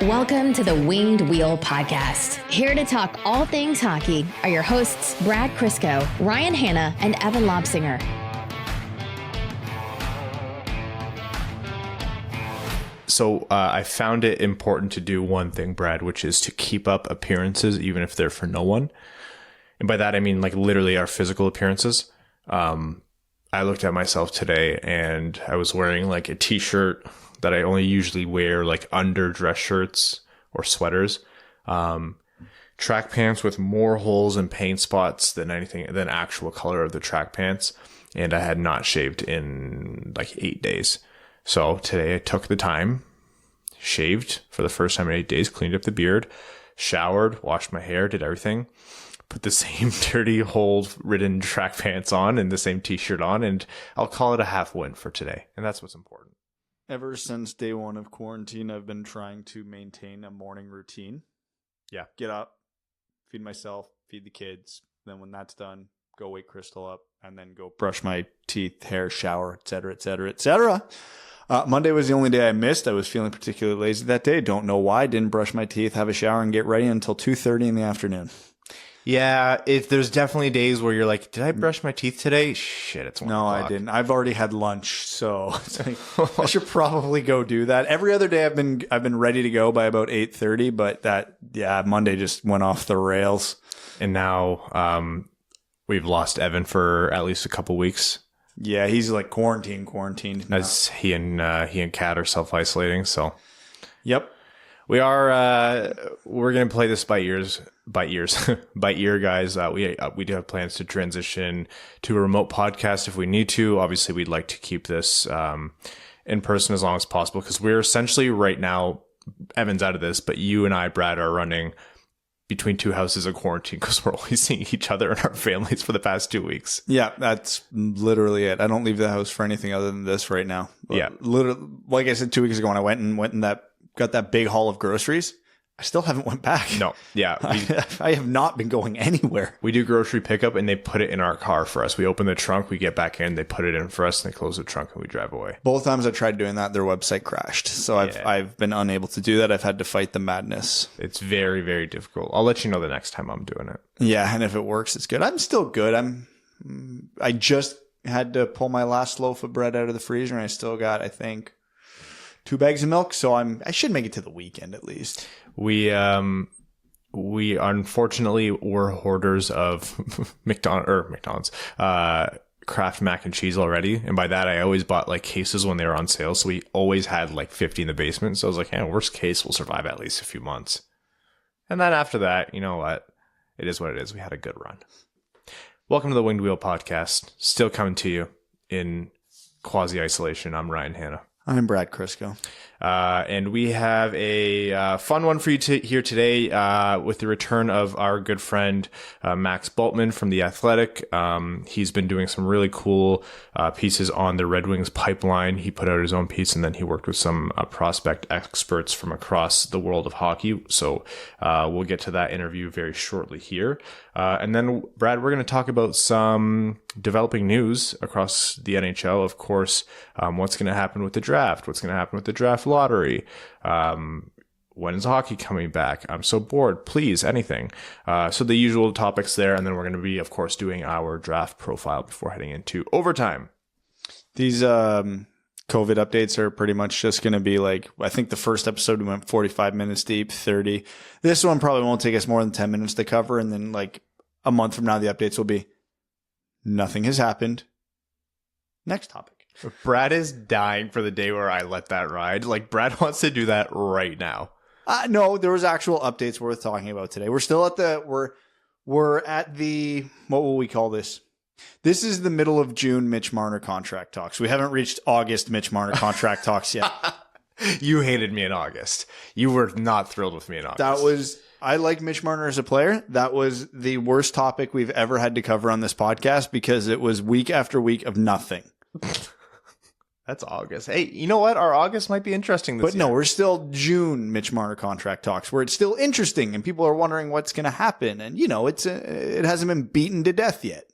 Welcome to the Winged Wheel Podcast. Here to talk all things hockey are your hosts, Brad Crisco, Ryan Hanna, and Evan Lobsinger. So I found it important to do one thing, Brad, which is to keep up appearances, even if they're for no one. And by that, I mean like literally our physical appearances. I looked at myself today and I was wearing like a t-shirt that I only usually wear like under dress shirts or sweaters. Track pants with more holes and paint spots than actual color of the track pants. And I had not shaved in like 8 days. So today I took the time, shaved for the first time in 8 days, cleaned up the beard, showered, washed my hair, did everything, put the same dirty hole-ridden track pants on and the same t-shirt on, and I'll call it a half win for today. And that's what's important. Ever since day one of quarantine, I've been trying to maintain a morning routine. Yeah. Get up, feed myself, feed the kids. Then when that's done, go wake Crystal up and then go brush my teeth, hair, shower, etc., etc., etc. Monday was the only day I missed. I was feeling particularly lazy that day. Don't know why. Didn't brush my teeth, have a shower, and get ready until 2:30 in the afternoon. Yeah, there's definitely days where you're like, did I brush my teeth today? Shit, it's 1 o'clock. No, I didn't. I've already had lunch, so it's like, I should probably go do that. Every other day I've been ready to go by about 8:30, but Monday just went off the rails. And now we've lost Evan for at least a couple weeks. Yeah, he's like quarantined now. As he and Kat are self-isolating, so. Yep. We're going to play this by ear, guys. We do have plans to transition to a remote podcast if we need to. Obviously, we'd like to keep this in person as long as possible because we're essentially right now, Evan's out of this, but you and I, Brad, are running between two houses of quarantine because we're always seeing each other and our families for the past 2 weeks. Yeah, that's literally it. I don't leave the house for anything other than this right now. But yeah. Literally, like I said 2 weeks ago when I went and got that big haul of groceries, I still haven't went back. No. Yeah. I have not been going anywhere. We do grocery pickup and they put it in our car for us. We open the trunk, we get back in, they put it in for us, and they close the trunk and we drive away. Both times I tried doing that, their website crashed. So I've been unable to do that. I've had to fight the madness. It's very, very difficult. I'll let you know the next time I'm doing it. Yeah, and if it works, it's good. I'm still good. I just had to pull my last loaf of bread out of the freezer and I still got, I think, 2 bags of milk, so I should make it to the weekend at least. We unfortunately were hoarders of McDonald's Kraft mac and cheese already, and by that I always bought like cases when they were on sale, so we always had like 50 in the basement. So I was like, worst case, we'll survive at least a few months. And then after that, you know what? It is what it is. We had a good run. Welcome to the Winged Wheel Podcast. Still coming to you in quasi-isolation. I'm Ryan Hanna. I'm Brad Crisco. And we have a fun one for you here today with the return of our good friend Max Bultman from The Athletic. He's been doing some really cool pieces on the Red Wings pipeline. He put out his own piece, and then he worked with some prospect experts from across the world of hockey. So we'll get to that interview very shortly here. And then, Brad, we're going to talk about some developing news across the NHL. Of course, what's going to happen with the draft, what's going to happen with the draft lottery, when is hockey coming back? I'm so bored. Please, anything. So the usual topics there. And then we're going to be, of course, doing our draft profile before heading into overtime. These COVID updates are pretty much just going to be like, I think the first episode we went 45 minutes deep, 30. This one probably won't take us more than 10 minutes to cover. And then like a month from now, the updates will be nothing has happened. Next topic. Brad is dying for the day where I let that ride. Like, Brad wants to do that right now. No, there was actual updates worth talking about today. We're still at we're at the, what will we call this? This is the middle of June Mitch Marner contract talks. We haven't reached August Mitch Marner contract talks yet. You hated me in August. You were not thrilled with me in August. I like Mitch Marner as a player. That was the worst topic we've ever had to cover on this podcast because it was week after week of nothing. That's August. Hey, you know what? Our August might be interesting this year. But no, we're still June Mitch Marner contract talks where it's still interesting and people are wondering what's going to happen. And, you know, it hasn't been beaten to death yet.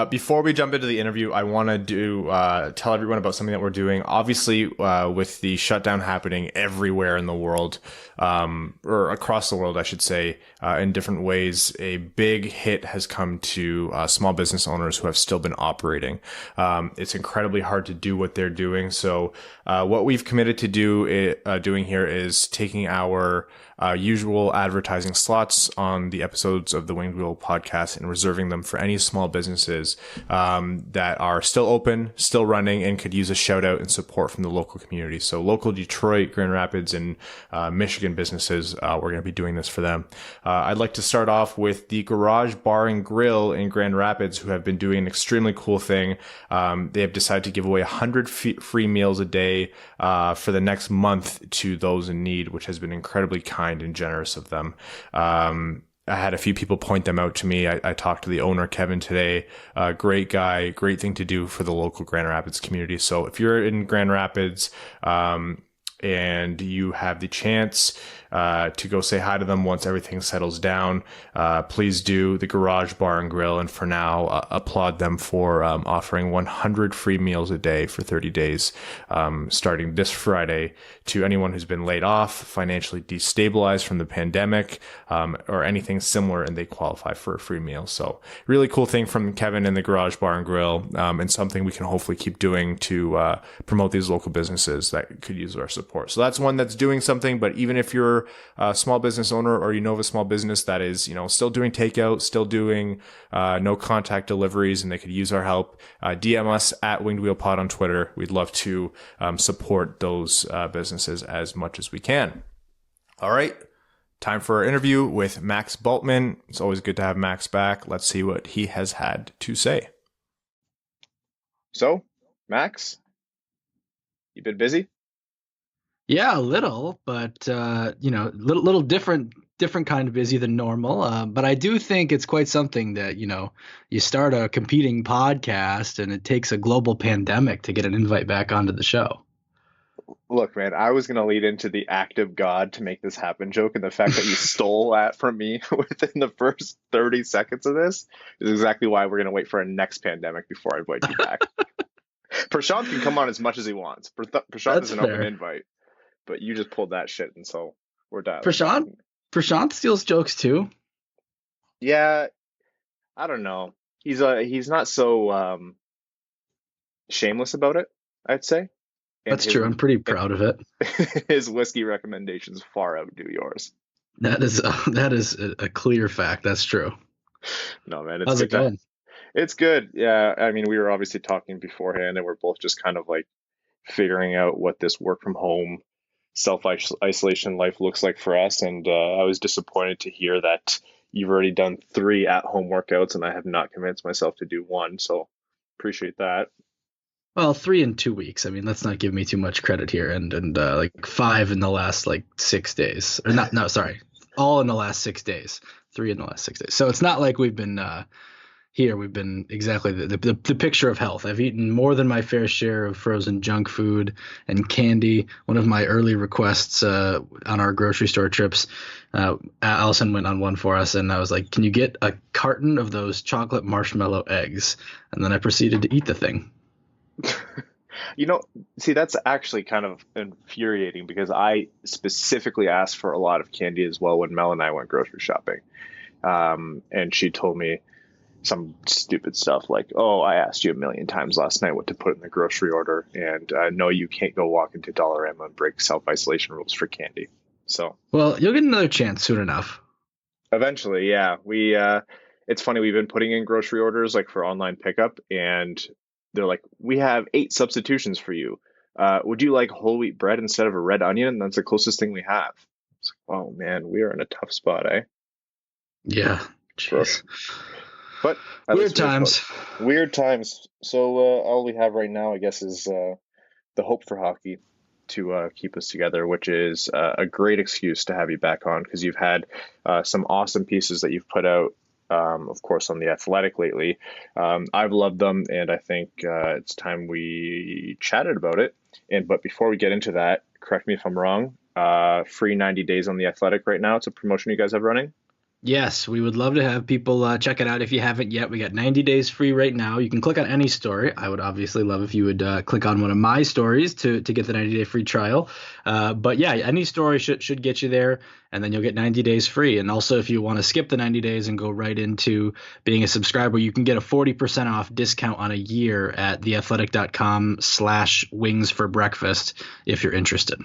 Before we jump into the interview, I want to tell everyone about something that we're doing. Obviously, with the shutdown happening everywhere in the world, or across the world, I should say, in different ways, a big hit has come to small business owners who have still been operating. It's incredibly hard to do what they're doing. So what we've committed to doing here is taking our usual advertising slots on the episodes of the Winged Wheel podcast and reserving them for any small businesses that are still open, still running, and could use a shout out and support from the local community. So local Detroit, Grand Rapids, and Michigan businesses, we're going to be doing this for them. I'd like to start off with the Garage Bar and Grill in Grand Rapids, who have been doing an extremely cool thing. They have decided to give away 100 free meals a day for the next month to those in need, which has been incredibly kind and generous of them. I had a few people point them out to me. I talked to the owner, Kevin, today. Great guy, great thing to do for the local Grand Rapids community. So if you're in Grand Rapids, and you have the chance to go say hi to them once everything settles down, please do. The Garage Bar and Grill, and for now, applaud them for offering 100 free meals a day for 30 days, starting this Friday, to anyone who's been laid off, financially destabilized from the pandemic, or anything similar, and they qualify for a free meal. So really cool thing from Kevin and the Garage Bar and Grill, and something we can hopefully keep doing to promote these local businesses that could use our support. So that's one that's doing something. But even if you're a small business owner, or you know of a small business that is, still doing takeout, still doing no contact deliveries, and they could use our help, DM us at Winged Wheel Pod on Twitter. We'd love to support those businesses as much as we can. All right. Time for our interview with Max Bultman. It's always good to have Max back. Let's see what he has had to say. So, Max, you been busy? Yeah, a little, but little different kind of busy than normal. But I do think it's quite something that, you start a competing podcast and it takes a global pandemic to get an invite back onto the show. Look, man, I was going to lead into the act of God to make this happen joke, and the fact that you stole that from me within the first 30 seconds of this is exactly why we're going to wait for a next pandemic before I invite you back. Prashant can come on as much as he wants. Prashant is an open invite. But you just pulled that shit, and so we're done. Prashant steals jokes too. Yeah, I don't know. He's not so shameless about it, I'd say. And That's true. I'm pretty proud of it. His whiskey recommendations far outdo yours. That is a clear fact. That's true. No, man, it's how's it going? It's good. Yeah, I mean, we were obviously talking beforehand, and we're both just kind of like figuring out what this work from home, self-isolation life looks like for us. And I was disappointed to hear that you've already done 3 at-home workouts, and I have not convinced myself to do 1. So appreciate that. Well, 3 in 2 weeks. I mean, let's not give me too much credit here. And like 5 in the last 6 days. Or not? No, sorry. All in the last 6 days. 3 in the last 6 days. So it's not like we've been here. We've been exactly the picture of health. I've eaten more than my fair share of frozen junk food and candy. One of my early requests on our grocery store trips, Allison went on one for us, and I was like, "Can you get a carton of those chocolate marshmallow eggs?" And then I proceeded to eat the thing. See, that's actually kind of infuriating, because I specifically asked for a lot of candy as well when Mel and I went grocery shopping. And she told me some stupid stuff like, "Oh, I asked you a million times last night what to put in the grocery order, and no, you can't go walk into Dollarama and break self-isolation rules for candy." So, well, you'll get another chance soon enough. Eventually, yeah. It's funny, we've been putting in grocery orders for online pickup, and they're like, "We have 8 substitutions for you. Would you like whole wheat bread instead of a red onion?" And that's the closest thing we have. It's like, oh man, we are in a tough spot, eh? Yeah. Jeez. But weird times. Weird times. So all we have right now, I guess, is the hope for hockey to keep us together, which is a great excuse to have you back on, because you've had some awesome pieces that you've put out, of course, on The Athletic lately. I've loved them, and I think it's time we chatted about it. But before we get into that, correct me if I'm wrong, free 90 days on The Athletic right now. It's a promotion you guys have running? Yes, we would love to have people check it out if you haven't yet. We got 90 days free right now. You can click on any story. I would obviously love if you would click on one of my stories to get the 90-day free trial. But yeah, any story should get you there, and then you'll get 90 days free. And also, if you want to skip the 90 days and go right into being a subscriber, you can get a 40% off discount on a year at theathletic.com/wings for breakfast if you're interested.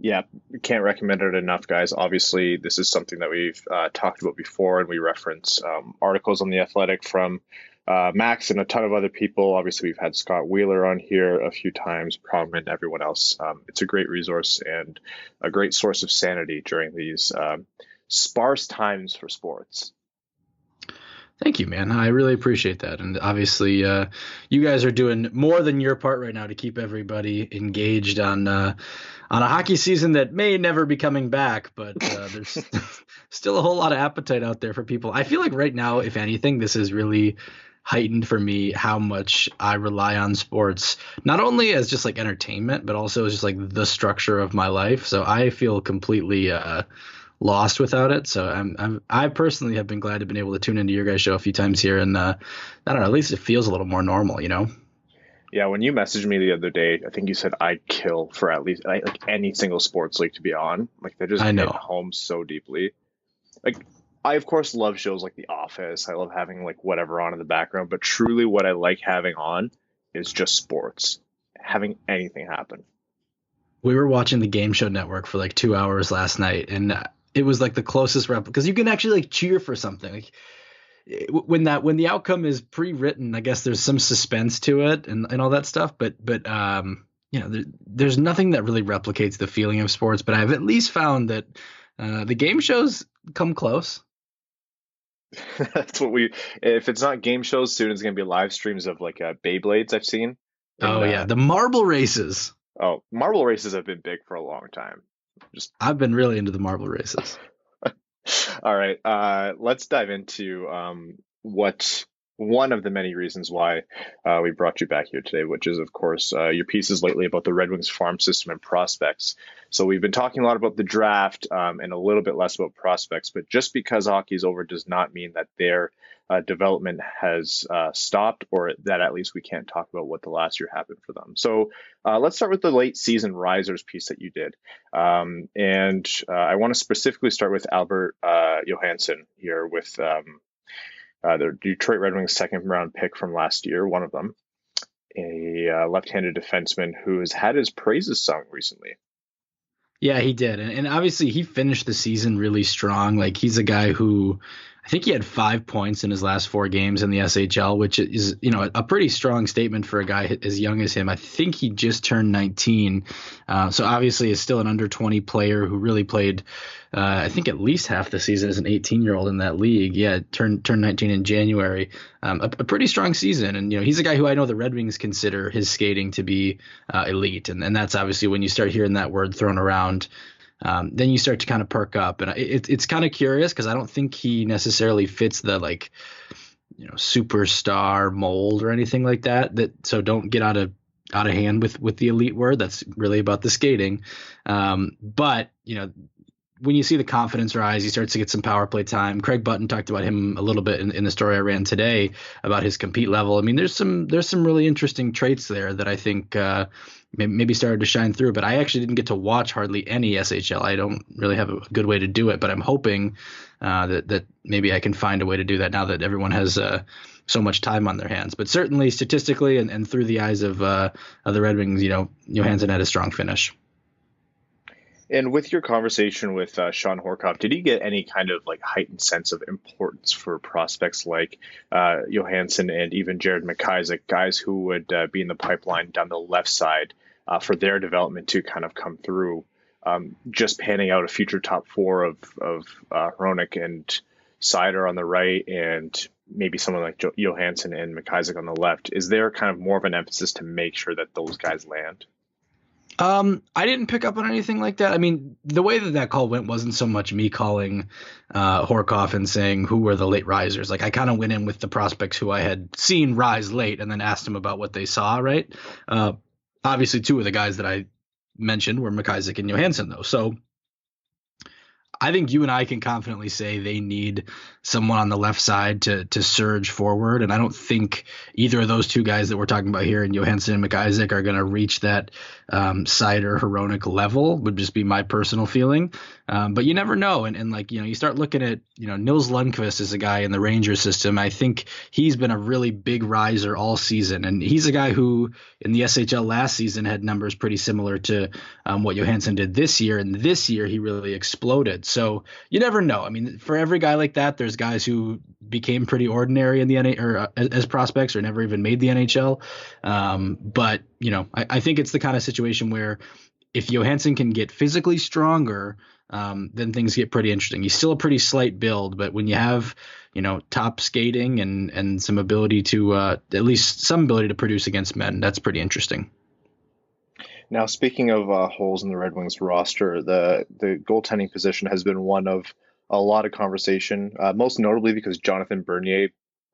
Yeah, can't recommend it enough, guys. Obviously, this is something that we've talked about before, and we reference articles on The Athletic from Max and a ton of other people. Obviously, we've had Scott Wheeler on here a few times, Prom and everyone else. It's a great resource and a great source of sanity during these sparse times for sports. Thank you, man. I really appreciate that. And obviously, you guys are doing more than your part right now to keep everybody engaged on a hockey season that may never be coming back, but there's still a whole lot of appetite out there for people. I feel like right now, if anything, this is really heightened for me how much I rely on sports, not only as just like entertainment, but also as just like the structure of my life. So I feel completely lost without it. So I personally have been glad to have been able to tune into your guys' show a few times here, and I don't know, at least it feels a little more normal, you know? Yeah, when you messaged me the other day, I think you said I'd kill for at least like any single sports league to be on. Like they just hit home so deeply. Like I of course love shows like The Office. I love having like whatever on in the background, but truly what I like having on is just sports. Having anything happen. We were watching the Game Show Network for like 2 hours last night, and it was like the closest rep because you can actually like cheer for something. Like when the outcome is pre-written, I guess there's some suspense to it and all that stuff. But you know, there's nothing that really replicates the feeling of sports. But I've at least found that the game shows come close. That's what if it's not game shows soon, it's going to be live streams of like Beyblades I've seen. Yeah. The marble races. Oh, marble races have been big for a long time. I've been really into the marble races. All right. Let's dive into what one of the many reasons why we brought you back here today, which is, of course, your pieces lately about the Red Wings farm system and prospects. So we've been talking a lot about the draft and a little bit less about prospects, but just because hockey's over does not mean that their development has stopped, or that at least we can't talk about what the last year happened for them. So let's start with the late season risers piece that you did. And I want to specifically start with Albert Johansson here with the Detroit Red Wings second round pick from last year, one of them, a left-handed defenseman who has had his praises sung recently. Yeah, he did. And obviously he finished the season really strong. Like he's a guy who I think he had 5 points in his last 4 games in the SHL, which is, you know, a pretty strong statement for a guy as young as him. I think he just turned 19. So obviously is still an under 20 player who really played, I think at least half the season as an 18-year-old in that league. Yeah, turned 19 in January. A pretty strong season. And, you know, he's a guy who I know the Red Wings consider his skating to be elite. And that's obviously when you start hearing that word thrown around, then you start to kind of perk up. And it's kind of curious because I don't think he necessarily fits the like, you know, superstar mold or anything like that. So don't get out of hand with the elite word. That's really about the skating. But, you know, when you see the confidence rise, he starts to get some power play time. Craig Button talked about him a little bit in the story I ran today about his compete level. I mean, there's some really interesting traits there that I think maybe started to shine through. But I actually didn't get to watch hardly any SHL. I don't really have a good way to do it, but I'm hoping that maybe I can find a way to do that now that everyone has so much time on their hands. But certainly statistically and through the eyes of the Red Wings, you know, Johansson had a strong finish. And with your conversation with Sean Horkoff, did you get any kind of like heightened sense of importance for prospects like Johansson and even Jared McIsaac, guys who would be in the pipeline down the left side for their development to kind of come through, just panning out a future top 4 of Hronek and Seider on the right and maybe someone like Johansson and McIsaac on the left? Is there kind of more of an emphasis to make sure that those guys land? I didn't pick up on anything like that. I mean, the way that call went wasn't so much me calling Horkoff and saying who were the late risers. Like I kind of went in with the prospects who I had seen rise late and then asked them about what they saw, right? Obviously, 2 of the guys that I mentioned were McIsaac and Johansson, though. So I think you and I can confidently say they need someone on the left side to surge forward. And I don't think either of those two guys that we're talking about here, and Johansson and McIsaac, are going to reach that Seider Hronek level, would just be my personal feeling. But you never know. And like, you start looking at, Nils Lundqvist is a guy in the Rangers system. I think he's been a really big riser all season. And he's a guy who in the SHL last season had numbers pretty similar to what Johansson did this year. And this year he really exploded. So you never know. I mean, for every guy like that, there's guys who became pretty ordinary in the NHL or as prospects or never even made the NHL. But, I think it's the kind of situation where if Johansson can get physically stronger, then things get pretty interesting. He's still a pretty slight build, but when you have, top skating and some ability to at least some ability to produce against men, that's pretty interesting. Now, speaking of holes in the Red Wings roster, the goaltending position has been one of a lot of conversation, most notably because Jonathan Bernier,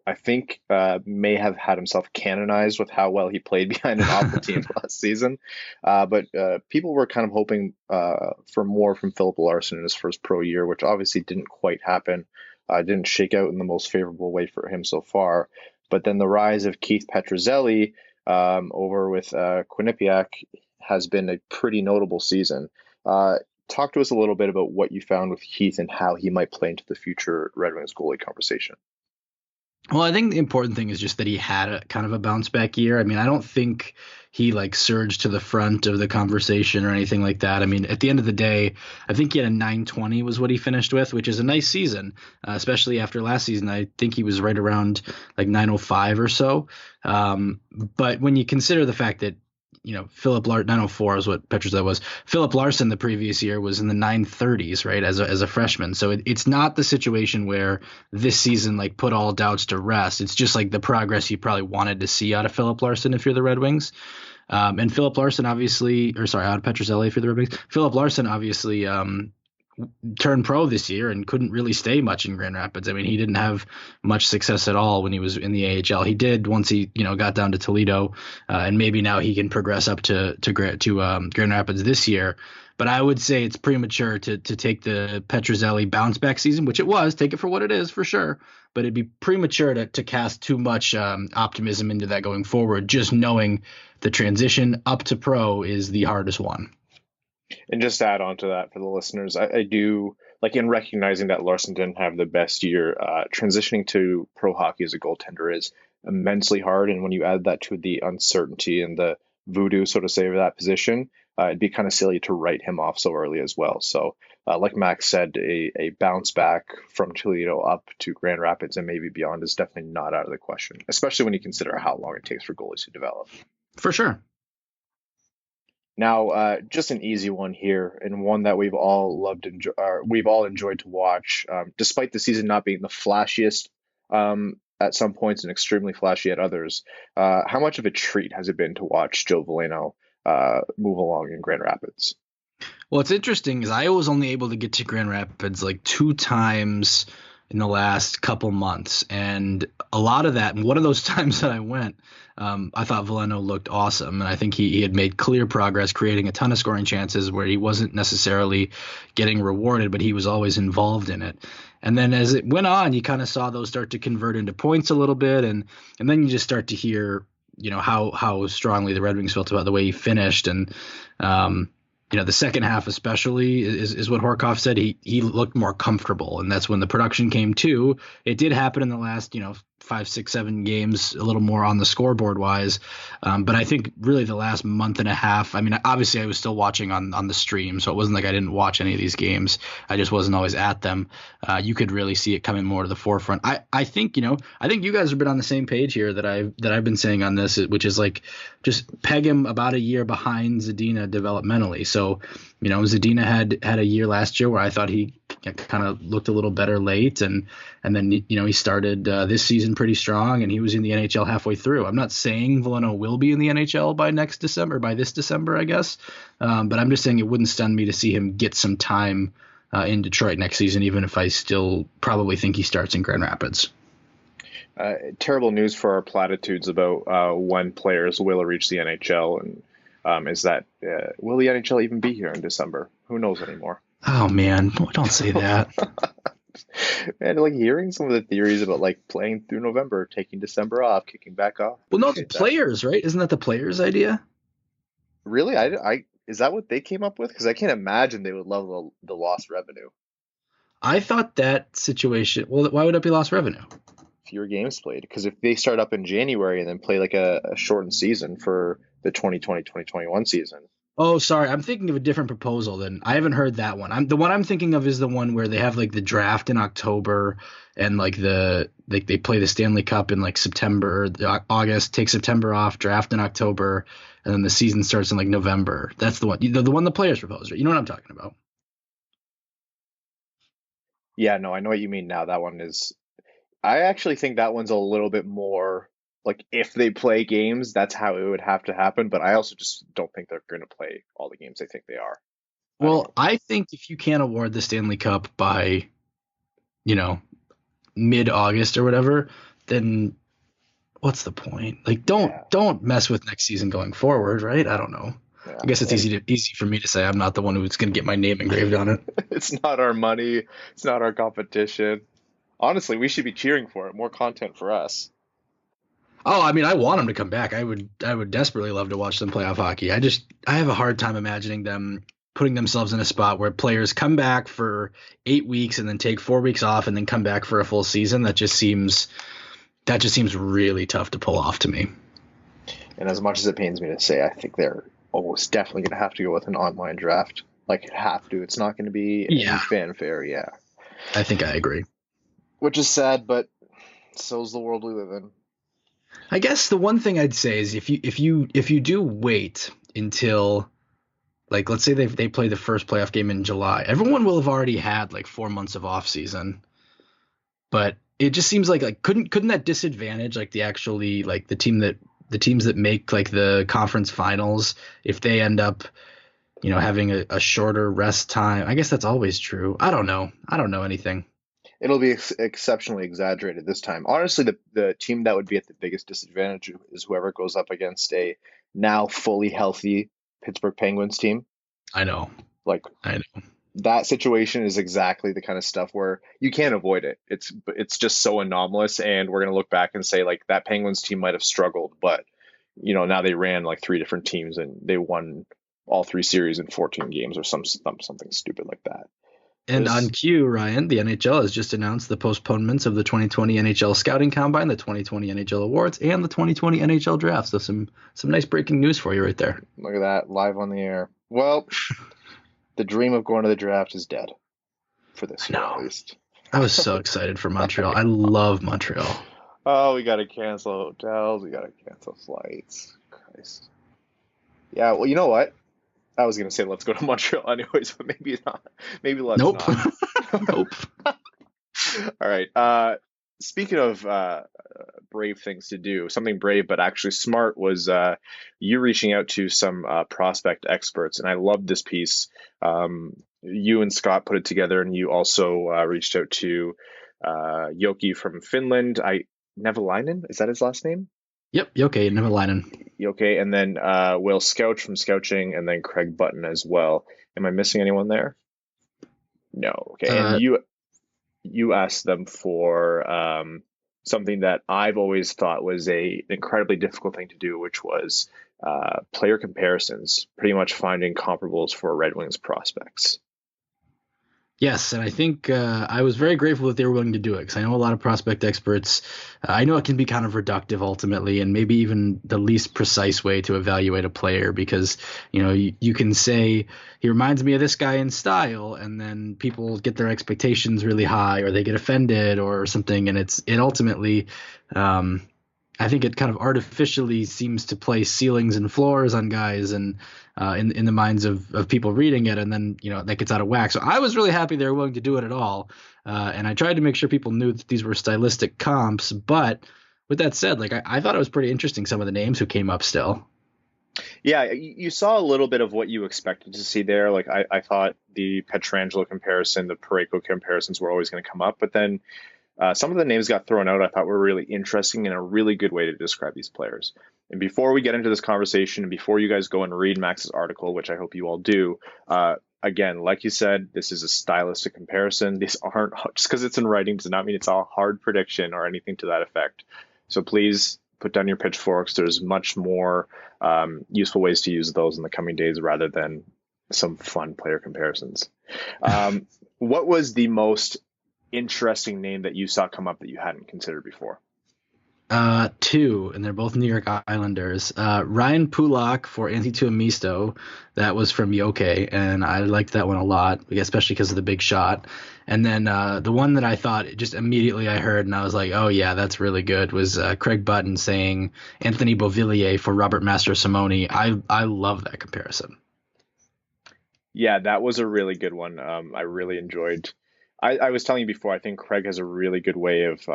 I think, may have had himself canonized with how well he played behind an awful team last season. But people were kind of hoping for more from Philip Larson in his first pro year, which obviously didn't quite happen. Didn't shake out in the most favorable way for him so far. But then the rise of Keith Petruzzelli over with Quinnipiac has been a pretty notable season. Talk to us a little bit about what you found with Keith and how he might play into the future Red Wings goalie conversation. Well, I think the important thing is just that he had a kind of a bounce back year. I mean, I don't think he surged to the front of the conversation or anything like that. I mean, at the end of the day, I think he had a 920 was what he finished with, which is a nice season, especially after last season. I think he was right around 905 or so. But when you consider the fact that, Philip Larson, 904 is what Petruzzelli was. Philip Larson the previous year was in the 930s, right, as a freshman. So it's not the situation where this season put all doubts to rest. It's just the progress you probably wanted to see out of Philip Larson if you're the Red Wings. And Philip Larson out of Petruzzelli if you're the Red Wings. Philip Larson obviously turned pro this year and couldn't really stay much in Grand Rapids. I mean, he didn't have much success at all when he was in the AHL. He did once he, got down to Toledo, and maybe now he can progress up to Grand Rapids this year. But I would say it's premature to take the Petruzzelli bounce back season, which it was. Take it for what it is, for sure. But it'd be premature to cast too much optimism into that going forward, just knowing the transition up to pro is the hardest one. And just to add on to that for the listeners, I do, in recognizing that Larson didn't have the best year, transitioning to pro hockey as a goaltender is immensely hard. And when you add that to the uncertainty and the voodoo, so to say, of that position, it'd be kind of silly to write him off so early as well. So like Max said, a bounce back from Toledo up to Grand Rapids and maybe beyond is definitely not out of the question, especially when you consider how long it takes for goalies to develop. For sure. Now, just an easy one here, and one that we've all enjoyed to watch, despite the season not being the flashiest at some points and extremely flashy at others. How much of a treat has it been to watch Joe Veleno move along in Grand Rapids? Well, it's interesting is I was only able to get to Grand Rapids 2 times in the last couple months, and a lot of that, and one of those times that I went, I thought Veleno looked awesome, and I think he had made clear progress, creating a ton of scoring chances where he wasn't necessarily getting rewarded, but he was always involved in it. And then as it went on, you kind of saw those start to convert into points a little bit, and then you just start to hear, how strongly the Red Wings felt about the way he finished, and the second half especially is what Horkoff said. He looked more comfortable, and that's when the production came too. It did happen in the last 5, 6, 7 games, a little more on the scoreboard wise. But I think really the last month and a half, I mean, obviously I was still watching on the stream, so it wasn't like I didn't watch any of these games. I just wasn't always at them. You could really see it coming more to the forefront. I think you guys have been on the same page here that I've been saying on this, which is just peg him about a year behind Zadina developmentally. So, Zadina had a year last year where I thought he kind of looked a little better late, and then he started this season pretty strong, and he was in the NHL halfway through. I'm not saying Veleno will be in the NHL by this December, I guess, but I'm just saying it wouldn't stun me to see him get some time in Detroit next season, even if I still probably think he starts in Grand Rapids. Terrible news for our platitudes about when players will reach the NHL, and is that will the NHL even be here in December? Who knows anymore? Oh man, don't say that. And like hearing some of the theories about like playing through November, taking December off, kicking back off. Well, no, the Appreciate that. players, right? Isn't that the players' idea? Really, I is that what they came up with? Because I can't imagine they would love the lost revenue. I thought that situation. Well, why would it be lost revenue? Fewer games played. Because if they start up in January and then play like a shortened season for the 2020-2021 season. Oh, sorry. I'm thinking of a different proposal then. I haven't heard that one. The one I'm thinking of is the one where they have like the draft in October and like they play the Stanley Cup in like September, August, take September off, draft in October, and then the season starts in like November. That's the one. The one the players proposed, right? You know what I'm talking about. Yeah, no, I know what you mean now. That one is. I actually think that one's a little bit more like if they play games, that's how it would have to happen. But I also just don't think they're going to play all the games they think they are. Well, I think if you can't award the Stanley Cup by, you know, mid-August or whatever, then what's the point? Like, don't mess with next season going forward, right? I don't know. Yeah. I guess it's easy for me to say. I'm not the one who's going to get my name engraved on it. It's not our money. It's not our competition. Honestly, we should be cheering for it. More content for us. Oh, I mean, I want them to come back. I would desperately love to watch them playoff hockey. I have a hard time imagining them putting themselves in a spot where players come back for 8 weeks and then take 4 weeks off and then come back for a full season. That just seems really tough to pull off to me. And as much as it pains me to say, I think they're almost definitely going to have to go with an online draft. Like, have to. It's not going to be any fanfare. Yeah. I think I agree. Which is sad, but so's the world we live in. I guess the one thing I'd say is if you do wait until, like, let's say they play the first playoff game in July, everyone will have already had like 4 months of off season. But it just seems like couldn't that disadvantage like the teams that make like the conference finals if they end up, having a shorter rest time? I guess that's always true. I don't know anything. It'll be exceptionally exaggerated this time. Honestly, the team that would be at the biggest disadvantage is whoever goes up against a now fully healthy Pittsburgh Penguins team. I know. That situation is exactly the kind of stuff where you can't avoid it. It's just so anomalous, and we're going to look back and say like that Penguins team might have struggled, but now they ran like 3 different teams and they won all 3 series in 14 games or something stupid like that. And on cue, Ryan, the NHL has just announced the postponements of the 2020 NHL Scouting Combine, the 2020 NHL Awards, and the 2020 NHL Draft. So some nice breaking news for you right there. Look at that, live on the air. Well, the dream of going to the draft is dead for this year, at least. I was so excited for Montreal. I love Montreal. Oh, we got to cancel hotels. We got to cancel flights. Christ. Yeah, well, you know what? I was going to say let's go to Montreal anyways, but maybe not. Maybe let's not. Nope. All right. Speaking of brave things to do, something brave but actually smart was you reaching out to some prospect experts. And I loved this piece. You and Scott put it together, and you also reached out to Yoki from Finland. Nevalainen, is that his last name? Yep, Yoki, Nevalainen. Okay, and then Will Scouch from Scouching, and then Craig Button as well. Am I missing anyone there? No. Okay, and you asked them for something that I've always thought was an incredibly difficult thing to do, which was player comparisons, pretty much finding comparables for Red Wings prospects. Yes, and I think I was very grateful that they were willing to do it, because I know a lot of prospect experts. I know it can be kind of reductive ultimately, and maybe even the least precise way to evaluate a player, because you can say he reminds me of this guy in style, and then people get their expectations really high, or they get offended or something, and it ultimately. I think it kind of artificially seems to place ceilings and floors on guys and in the minds of people reading it, and then that gets out of whack. So I was really happy they were willing to do it at all, and I tried to make sure people knew that these were stylistic comps. But with that said, I thought it was pretty interesting, some of the names who came up still. Yeah, you saw a little bit of what you expected to see there. I thought the Pietrangelo comparison, the Parayko comparisons were always going to come up, but then some of the names got thrown out I thought were really interesting and a really good way to describe these players. And before we get into this conversation, and before you guys go and read Max's article, which I hope you all do, again, like you said, this is a stylistic comparison. These aren't, just because it's in writing does not mean it's a hard prediction or anything to that effect. So please put down your pitchforks. There's much more useful ways to use those in the coming days rather than some fun player comparisons. What was the most interesting name that you saw come up that you hadn't considered before? Two, and they're both New York Islanders. Ryan Pulak for Antetokounmpo, that was from Yoke, and I liked that one a lot, especially because of the big shot. And then the one that I thought just immediately I heard, and I was like, oh yeah, that's really good, was Craig Button saying Anthony Beauvillier for Robert Mastrosimone. I love that comparison. Yeah, that was a really good one. I really enjoyed. I was telling you before, I think Craig has a really good way of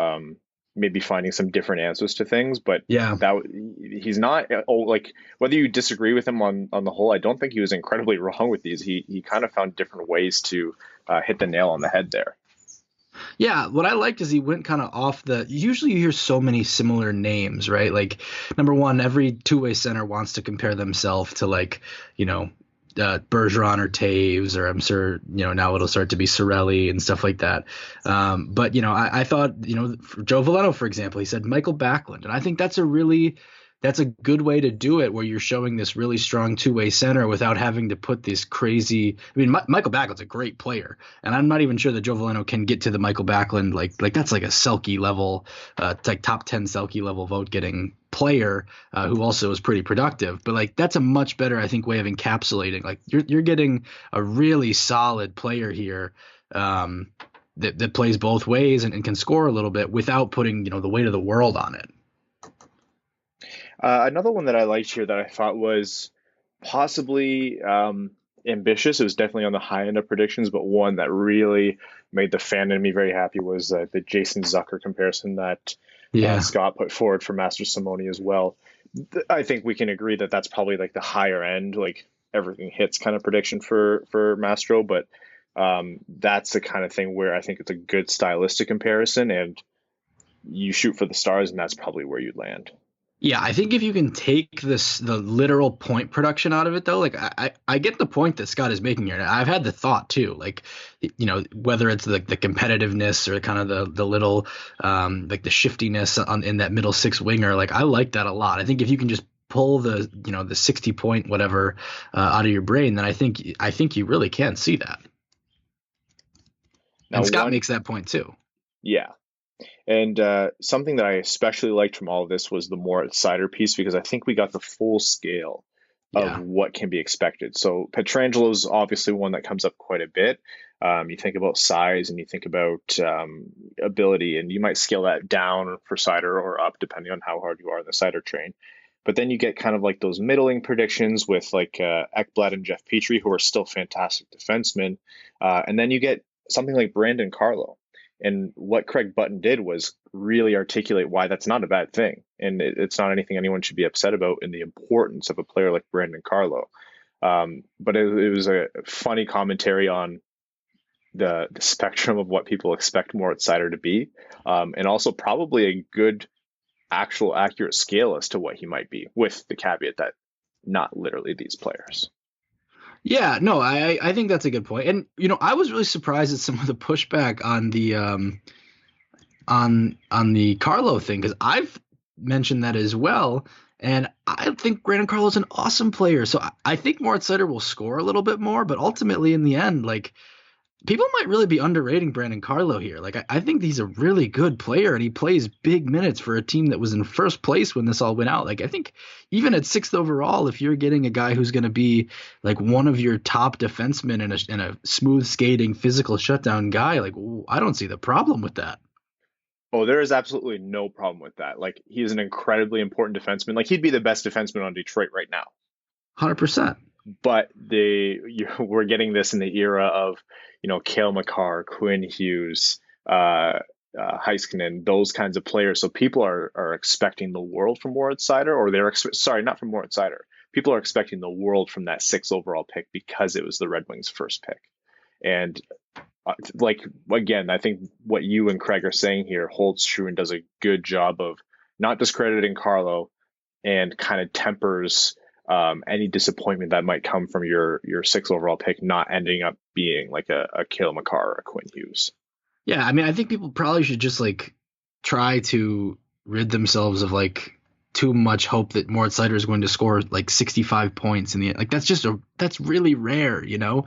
maybe finding some different answers to things, but yeah, he's not like, whether you disagree with him on the whole, I don't think he was incredibly wrong with these. He kind of found different ways to hit the nail on the head there. Yeah, what I liked is he went kind of off usually you hear so many similar names, right? Like, number one, every two-way center wants to compare themselves to, like, Bergeron or Taves, or I'm sure, now it'll start to be Cirelli and stuff like that. But, I thought, for Joe Veleno, for example, he said Michael Backlund. And I think that's a good way to do it, where you're showing this really strong two-way center without having to put this crazy. I mean, Michael Backlund's a great player, and I'm not even sure that Joe Veleno can get to the Michael Backlund like that's like a Selke level, it's like top 10 Selke level vote getting player who also is pretty productive. But like, that's a much better, I think, way of encapsulating. Like, you're getting a really solid player here that plays both ways and can score a little bit without putting the weight of the world on it. Another one that I liked here that I thought was possibly ambitious, it was definitely on the high end of predictions, but one that really made the fan in me very happy was the Jason Zucker comparison that Scott put forward for Mastrosimone as well. I think we can agree that that's probably like the higher end, like everything hits kind of prediction for Mastro, but that's the kind of thing where I think it's a good stylistic comparison, and you shoot for the stars, and that's probably where you'd land. Yeah, I think if you can take the literal point production out of it, though, like I get the point that Scott is making here. I've had the thought too, like, whether it's the competitiveness or kind of the little like the shiftiness in that middle six winger, like I like that a lot. I think if you can just pull the 60 point whatever out of your brain, then I think you really can see that. Now, and Scott makes that point too. Yeah. And something that I especially liked from all of this was the more outsider piece, because I think we got the full scale of what can be expected. So Petrangelo's obviously one that comes up quite a bit. You think about size and you think about ability, and you might scale that down for Seider or up depending on how hard you are in the Seider train. But then you get kind of like those middling predictions with like Ekblad and Jeff Petrie, who are still fantastic defensemen. And then you get something like Brandon Carlo. And what Craig Button did was really articulate why that's not a bad thing. And it's not anything anyone should be upset about in the importance of a player like Brandon Carlo. But it was a funny commentary on the spectrum of what people expect Moritz Seider to be. And also probably a good, actual accurate scale as to what he might be, with the caveat that not literally these players. Yeah, no, I think that's a good point. And, I was really surprised at some of the pushback on the Carlo thing, because I've mentioned that as well. And I think Brandon Carlo's an awesome player. So I think Moritz Seider will score a little bit more, but ultimately in the end, like, people might really be underrating Brandon Carlo here. Like, I think he's a really good player, and he plays big minutes for a team that was in first place when this all went out. Like, I think even at 6th overall, if you're getting a guy who's going to be like one of your top defensemen and a smooth skating, physical shutdown guy, like, I don't see the problem with that. Oh, there is absolutely no problem with that. Like, he is an incredibly important defenseman. Like, he'd be the best defenseman on Detroit right now. 100%. But we're getting this in the era of, Cale Makar, Quinn Hughes, Heiskanen, those kinds of players. So people are expecting the world from Moritz Seider, or not from Moritz Seider. People are expecting the world from that 6th overall pick because it was the Red Wings' first pick. And again, I think what you and Craig are saying here holds true and does a good job of not discrediting Carlo, and kind of tempers any disappointment that might come from your 6th overall pick not ending up being like a Cale Makar or a Quinn Hughes. Yeah, I mean, I think people probably should just like try to rid themselves of like too much hope that Moritz Seider is going to score like 65 points in the end. Like that's really rare, you know.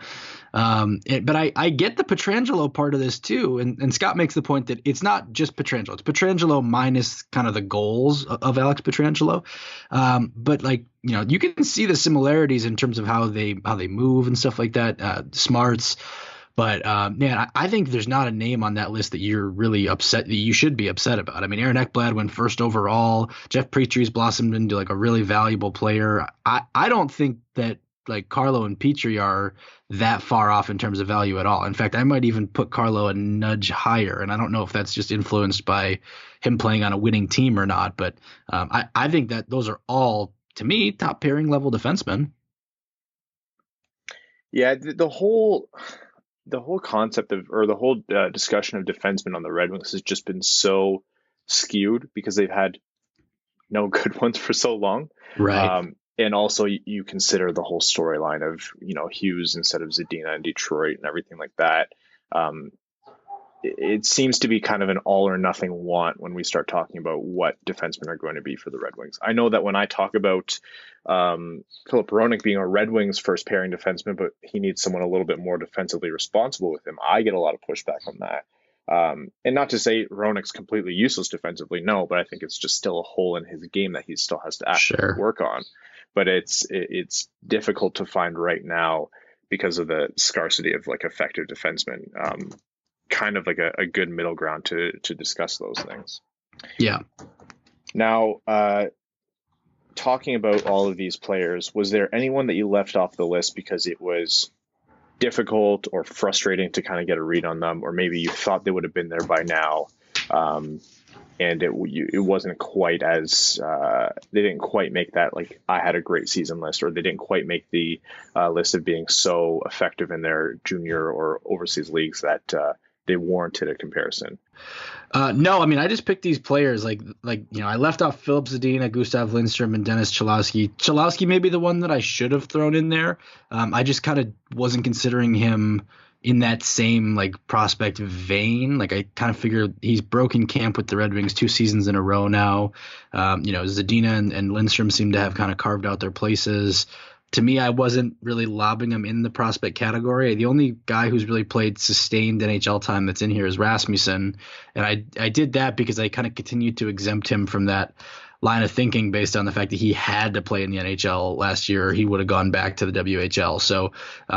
But I get the Pietrangelo part of this too, and Scott makes the point that it's not just Pietrangelo; it's Pietrangelo minus kind of the goals of Alex Pietrangelo. But like, you know, you can see the similarities in terms of how they move and stuff like that. Smarts. But man, I think there's not a name on that list that you're really upset that you should be upset about. I mean, Aaron Ekblad went 1st overall. Jeff Petry's blossomed into like a really valuable player. I don't think that like Carlo and Petry are that far off in terms of value at all. In fact, I might even put Carlo a nudge higher, and I don't know if that's just influenced by him playing on a winning team or not. But I think that those are all, to me, top pairing level defensemen. Yeah, the whole concept of, or the whole discussion of defensemen on the Red Wings has just been so skewed because they've had no good ones for so long. Right. And also you consider the whole storyline of, you know, Hughes instead of Zadina in Detroit and everything like that. It seems to be kind of an all or nothing want when we start talking about what defensemen are going to be for the Red Wings. I know that when I talk about Philip Hronek being a Red Wings first pairing defenseman, but he needs someone a little bit more defensively responsible with him, I get a lot of pushback on that. And not to say Hronek's completely useless defensively, no, but I think it's just still a hole in his game that he still has to actually work on. But it's difficult to find right now because of the scarcity of like effective defensemen. Kind of like a good middle ground to discuss those things. Yeah. Now, talking about all of these players, was there anyone that you left off the list because it was difficult or frustrating to kind of get a read on them, or maybe you thought they would have been there by now, and it wasn't quite as they didn't quite make that like I had a great season list, or they didn't quite make the list of being so effective in their junior or overseas leagues that they warranted a comparison? No, I mean, I just picked these players like, you know, I left off Philip Zadina, Gustav Lindstrom, and Dennis Cholowski. Cholowski may be the one that I should have thrown in there. I just kind of wasn't considering him in that same like prospect vein. Like I kind of figured he's broken camp with the Red Wings 2 seasons in a row now. You know, Zadina and Lindstrom seem to have kind of carved out their places. To me, I wasn't really lobbing him in the prospect category. The only guy who's really played sustained NHL time that's in here is Rasmussen. And I did that because I kind of continued to exempt him from that line of thinking based on the fact that he had to play in the NHL last year, or he would have gone back to the WHL. So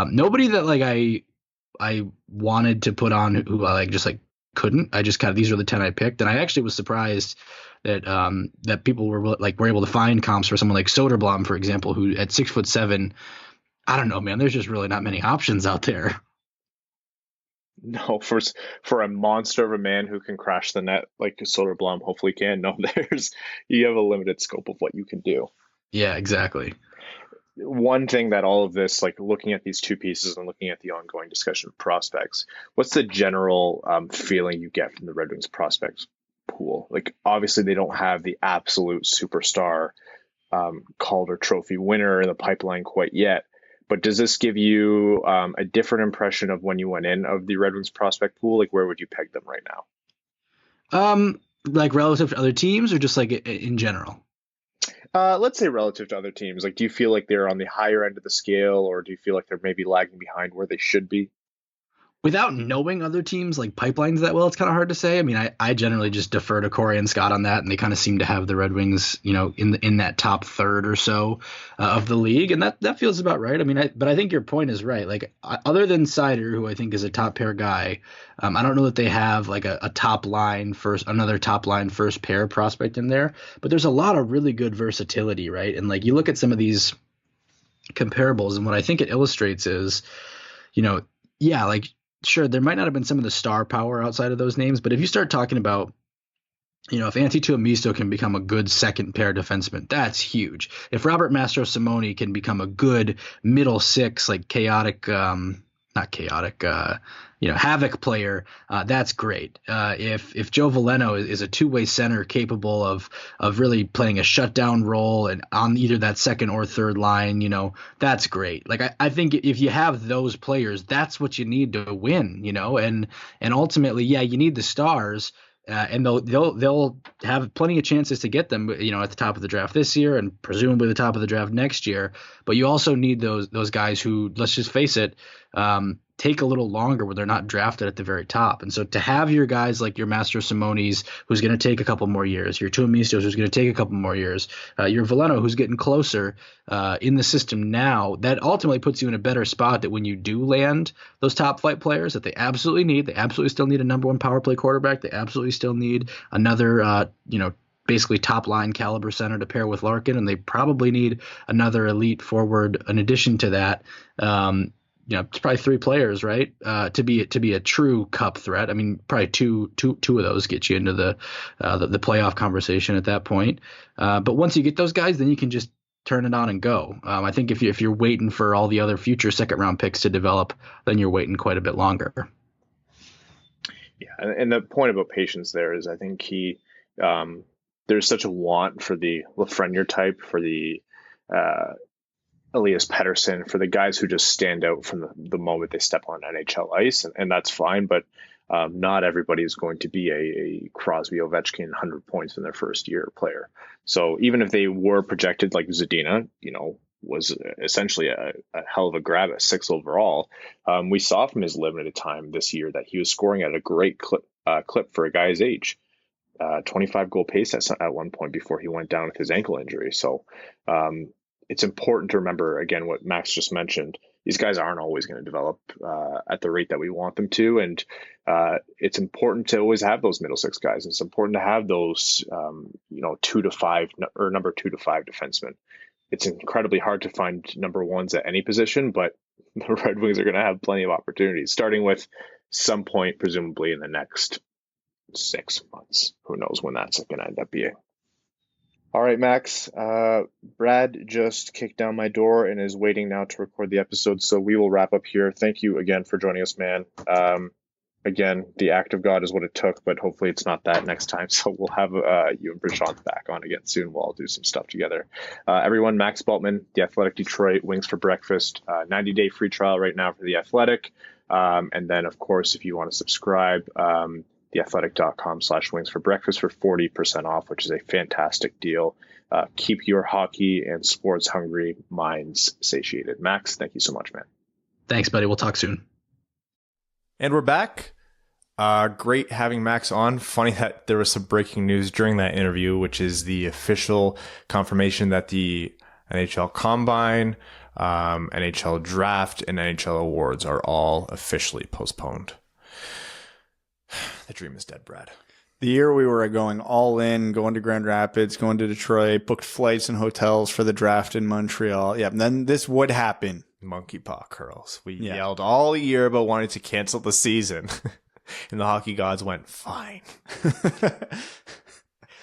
nobody that like I wanted to put on who I like just like couldn't. I just kind of, these are the 10 I picked. And I actually was surprised that people were able to find comps for someone like Soderblom, for example, who at 6'7", I don't know, man, there's just really not many options out there. No, for a monster of a man who can crash the net like Soderblom hopefully can. No, you have a limited scope of what you can do. Yeah, exactly. One thing that all of this, like looking at these two pieces and looking at the ongoing discussion of prospects, what's the general feeling you get from the Red Wings prospects pool? Like, obviously they don't have the absolute superstar Calder Trophy winner in the pipeline quite yet, but does this give you a different impression of when you went in of the Red Wings prospect pool? Like, where would you peg them right now? Like relative to other teams, or just like in general? Let's say relative to other teams. Like, do you feel like they're on the higher end of the scale, or do you feel like they're maybe lagging behind where they should be? Without knowing other teams like pipelines that well, it's kind of hard to say. I mean, I generally just defer to Corey and Scott on that, and they kind of seem to have the Red Wings, you know, in that top third or so of the league, and that feels about right. I mean, but I think your point is right. Like, other than Seider, who I think is a top pair guy, I don't know that they have like another top line first pair prospect in there. But there's a lot of really good versatility, right? And like, you look at some of these comparables, and what I think it illustrates is, you know, yeah, like, sure, there might not have been some of the star power outside of those names, but if you start talking about, you know, if Antti Tuomisto can become a good second pair defenseman, that's huge. If Robert Mastro-Simone can become a good middle six, like chaotic, not not chaotic, havoc player, that's great. If Joe Veleno is a two-way center capable of really playing a shutdown role and on either that second or third line, that's great. Like I think if you have those players, that's what you need to win, and ultimately, yeah, you need the stars. And they'll have plenty of chances to get them, at the top of the draft this year and presumably the top of the draft next year. But you also need those guys who, let's just face it, take a little longer where they're not drafted at the very top. And so to have your guys like your Master Simonis, who's going to take a couple more years, your Tuomistos, who's going to take a couple more years, your Veleno, who's getting closer in the system now, that ultimately puts you in a better spot that when you do land those top flight players that they absolutely still need a number one power play quarterback. They absolutely still need another, basically top line caliber center to pair with Larkin, and they probably need another elite forward in addition to that. It's probably three players, right? To be a true cup threat. I mean, probably two of those get you into the playoff conversation at that point. But once you get those guys, then you can just turn it on and go. I think if you're waiting for all the other future second round picks to develop, then you're waiting quite a bit longer. Yeah, and the point about patience there is, I think there's such a want for the Lafreniere type, for the Elias Pettersson, for the guys who just stand out from the moment they step on NHL ice, and that's fine. But not everybody is going to be a Crosby, Ovechkin, 100 points in their first year player. So even if they were projected like Zadina, was essentially a hell of a grab at 6 overall, we saw from his limited time this year that he was scoring at a great clip for a guy's age. 25 goal pace at one point before he went down with his ankle injury. So it's important to remember, again, what Max just mentioned. These guys aren't always going to develop at the rate that we want them to. And it's important to always have those middle six guys. It's important to have those, 2 to 5 or number 2 to 5 defensemen. It's incredibly hard to find number ones at any position, but the Red Wings are going to have plenty of opportunities, starting with some point, presumably in the next 6 months. Who knows when that's going to end up being. All right, Max. Brad just kicked down my door and is waiting now to record the episode, so we will wrap up here. Thank you again for joining us, man. Again, the act of God is what it took, but hopefully it's not that next time. So we'll have you and Prashant back on again soon. We'll all do some stuff together. Everyone, Max Bultman, The Athletic Detroit, Wings for Breakfast, 90-day free trial right now for The Athletic. And then, of course, if you want to subscribe, theathletic.com/wings for breakfast for 40% off, which is a fantastic deal. Keep your hockey and sports hungry minds satiated. Max, thank you so much, man. Thanks, buddy. We'll talk soon. And we're back. Great having Max on. Funny that there was some breaking news during that interview, which is the official confirmation that the NHL Combine, NHL Draft, and NHL Awards are all officially postponed. The dream is dead, Brad. The year we were going all in, going to Grand Rapids, going to Detroit, booked flights and hotels for the draft in Montreal. Yeah, and then this would happen. Monkey paw curls. We yelled all year about wanting to cancel the season. And the hockey gods went, fine.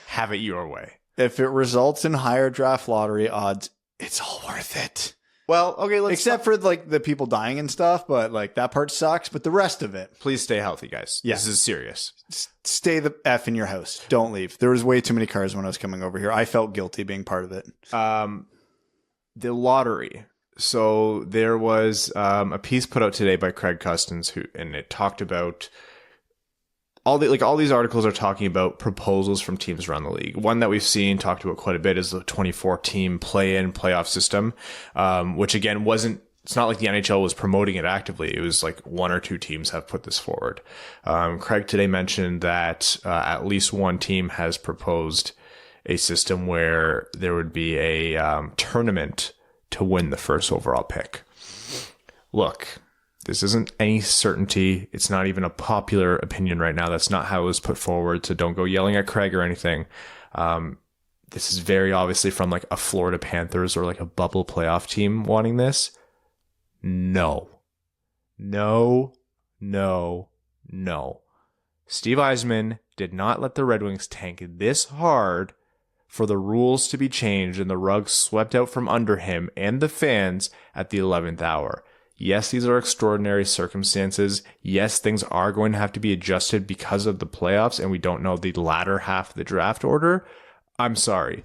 Have it your way. If it results in higher draft lottery odds, it's all worth it. Well, okay, except for like the people dying and stuff, but like that part sucks, but the rest of it. Please stay healthy, guys. Yeah. This is serious. Stay the F in your house. Don't leave. There was way too many cars when I was coming over here. I felt guilty being part of it. The lottery. So there was a piece put out today by Craig Custance, and it talked about all these articles are talking about proposals from teams around the league. One that we've seen talked about quite a bit is the 24-team play-in playoff system, which again it's not like the NHL was promoting it actively. It was like 1 or 2 teams have put this forward. Craig today mentioned that at least one team has proposed a system where there would be a tournament to win the first overall pick. Look, this isn't any certainty. It's not even a popular opinion right now. That's not how it was put forward. So don't go yelling at Craig or anything. This is very obviously from like a Florida Panthers or like a bubble playoff team wanting this. No. Steve Yzerman did not let the Red Wings tank this hard for the rules to be changed and the rug swept out from under him and the fans at the 11th hour. Yes, these are extraordinary circumstances. Yes, things are going to have to be adjusted because of the playoffs, and we don't know the latter half of the draft order. I'm sorry.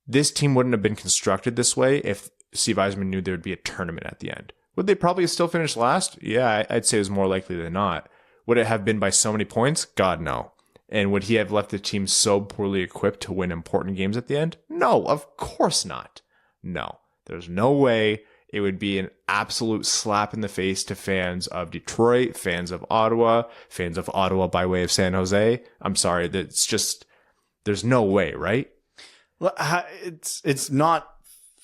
This team wouldn't have been constructed this way if Steve Eisman knew there would be a tournament at the end. Would they probably still finish last? Yeah, I'd say it was more likely than not. Would it have been by so many points? God, no. And would he have left the team so poorly equipped to win important games at the end? No, of course not. No, there's no way. It would be an absolute slap in the face to fans of Detroit, fans of Ottawa by way of San Jose. I'm sorry, that's just, there's no way, right? Well, it's not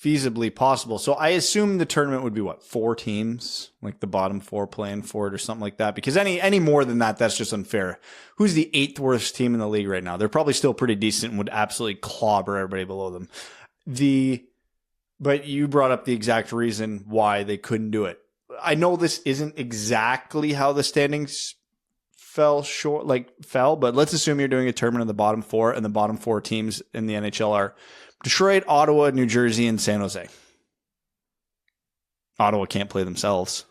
feasibly possible. So I assume the tournament would be what, 4 teams, like the bottom 4 playing for it or something like that. Because any more than that, that's just unfair. Who's the 8th worst team in the league right now? They're probably still pretty decent and would absolutely clobber everybody below them. But you brought up the exact reason why they couldn't do it. I know this isn't exactly how the standings fell, but let's assume you're doing a tournament of the bottom 4, and the bottom 4 teams in the NHL are Detroit, Ottawa, New Jersey, and San Jose. Ottawa can't play themselves.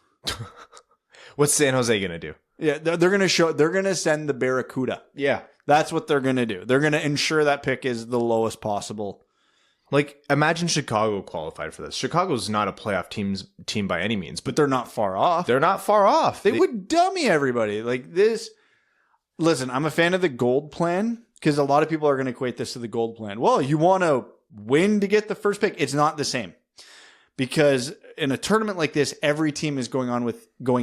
What's San Jose going to do? Yeah, they're going to send the Barracuda. Yeah. That's what they're going to do. They're going to ensure that pick is the lowest possible. Like, imagine Chicago qualified for this. Chicago's not a playoff team by any means, But they're not far off. they're not far off. They would dummy everybody. Like this. Listen, I'm a fan of the gold plan because a lot of people are going to equate this to the gold plan. Well, you want to win to get the first pick. It's not the same. Because in a tournament like this, every team is going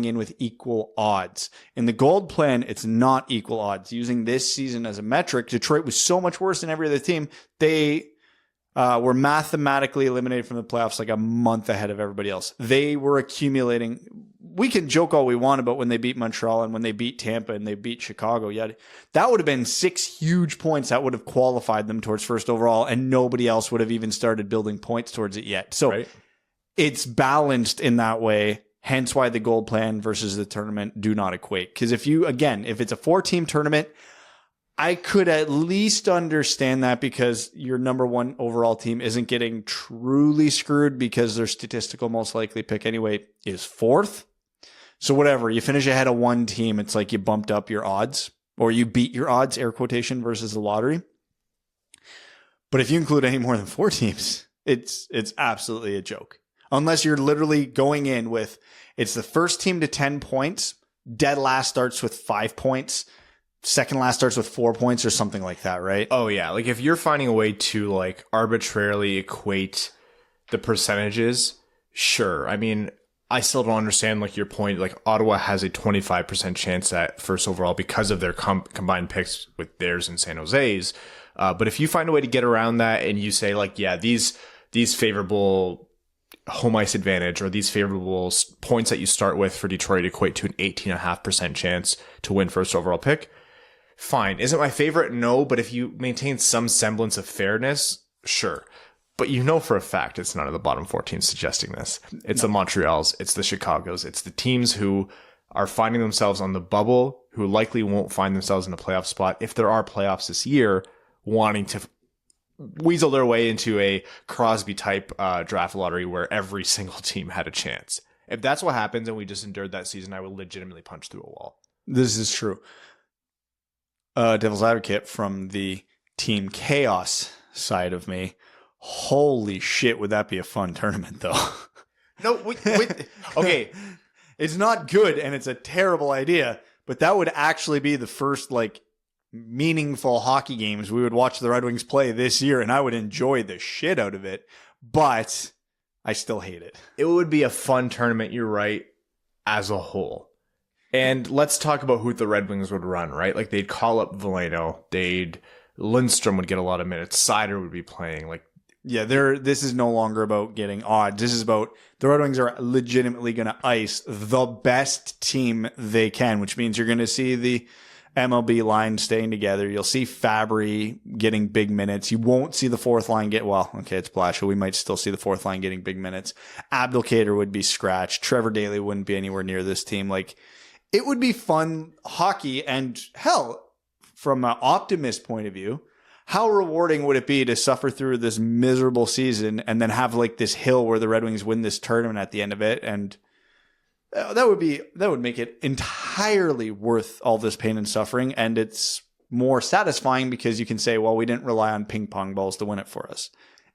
in with equal odds. In the gold plan, it's not equal odds. Using this season as a metric, Detroit was so much worse than every other team. They were mathematically eliminated from the playoffs like a month ahead of everybody else. They were accumulating. We can joke all we want about when they beat Montreal and when they beat Tampa and they beat Chicago. Yeah, that would have been 6 huge points that would have qualified them towards first overall, and nobody else would have even started building points towards it yet. So Right. It's balanced in that way. Hence why the gold plan versus the tournament do not equate. Because if it's a 4-team tournament, I could at least understand that because your number 1 overall team isn't getting truly screwed because their statistical most likely pick anyway is 4th. So whatever, you finish ahead of 1 team, it's like you bumped up your odds or you beat your odds, air quotation, versus the lottery. But if you include any more than 4 teams, it's absolutely a joke. Unless you're literally going in with, it's the first team to 10 points, dead last starts with 5 points, second last starts with 4 points or something like that, right? Oh, yeah. Like, if you're finding a way to, like, arbitrarily equate the percentages, sure. I mean, I still don't understand, like, your point. Like, Ottawa has a 25% chance at first overall because of their combined picks with theirs and San Jose's. But if you find a way to get around that and you say, like, yeah, these favorable home ice advantage or these favorable points that you start with for Detroit equate to an 18.5% chance to win first overall pick, fine. Isn't my favorite? No, but if you maintain some semblance of fairness, sure. But you know for a fact it's none of the bottom 4 teams suggesting this. It's the Montreals, it's the Chicagos, it's the teams who are finding themselves on the bubble, who likely won't find themselves in a playoff spot if there are playoffs this year, wanting to weasel their way into a Crosby type draft lottery where every single team had a chance. If that's what happens and we just endured that season, I will legitimately punch through a wall. This is true. Devil's advocate from the team chaos side of me. Holy shit, would that be a fun tournament though? No, okay. It's not good and it's a terrible idea, but that would actually be the first like meaningful hockey games we would watch the Red Wings play this year, and I would enjoy the shit out of it, but I still hate it. It would be a fun tournament, you're right, as a whole. And let's talk about who the Red Wings would run, right? Like, they'd call up Veleno, Lindstrom would get a lot of minutes, Seider would be playing, like, yeah, this is no longer about getting odds. This is about the Red Wings are legitimately going to ice the best team they can, which means you're going to see the MLB line staying together. You'll see Fabry getting big minutes. You won't see the 4th line it's Blashill. We might still see the 4th line getting big minutes. Abdelkader would be scratched. Trevor Daley wouldn't be anywhere near this team. Like, it would be fun hockey, and hell, from an optimist point of view, how rewarding would it be to suffer through this miserable season and then have like this hill where the Red Wings win this tournament at the end of it? And that would make it entirely worth all this pain and suffering. And it's more satisfying because you can say, well, we didn't rely on ping pong balls to win it for us.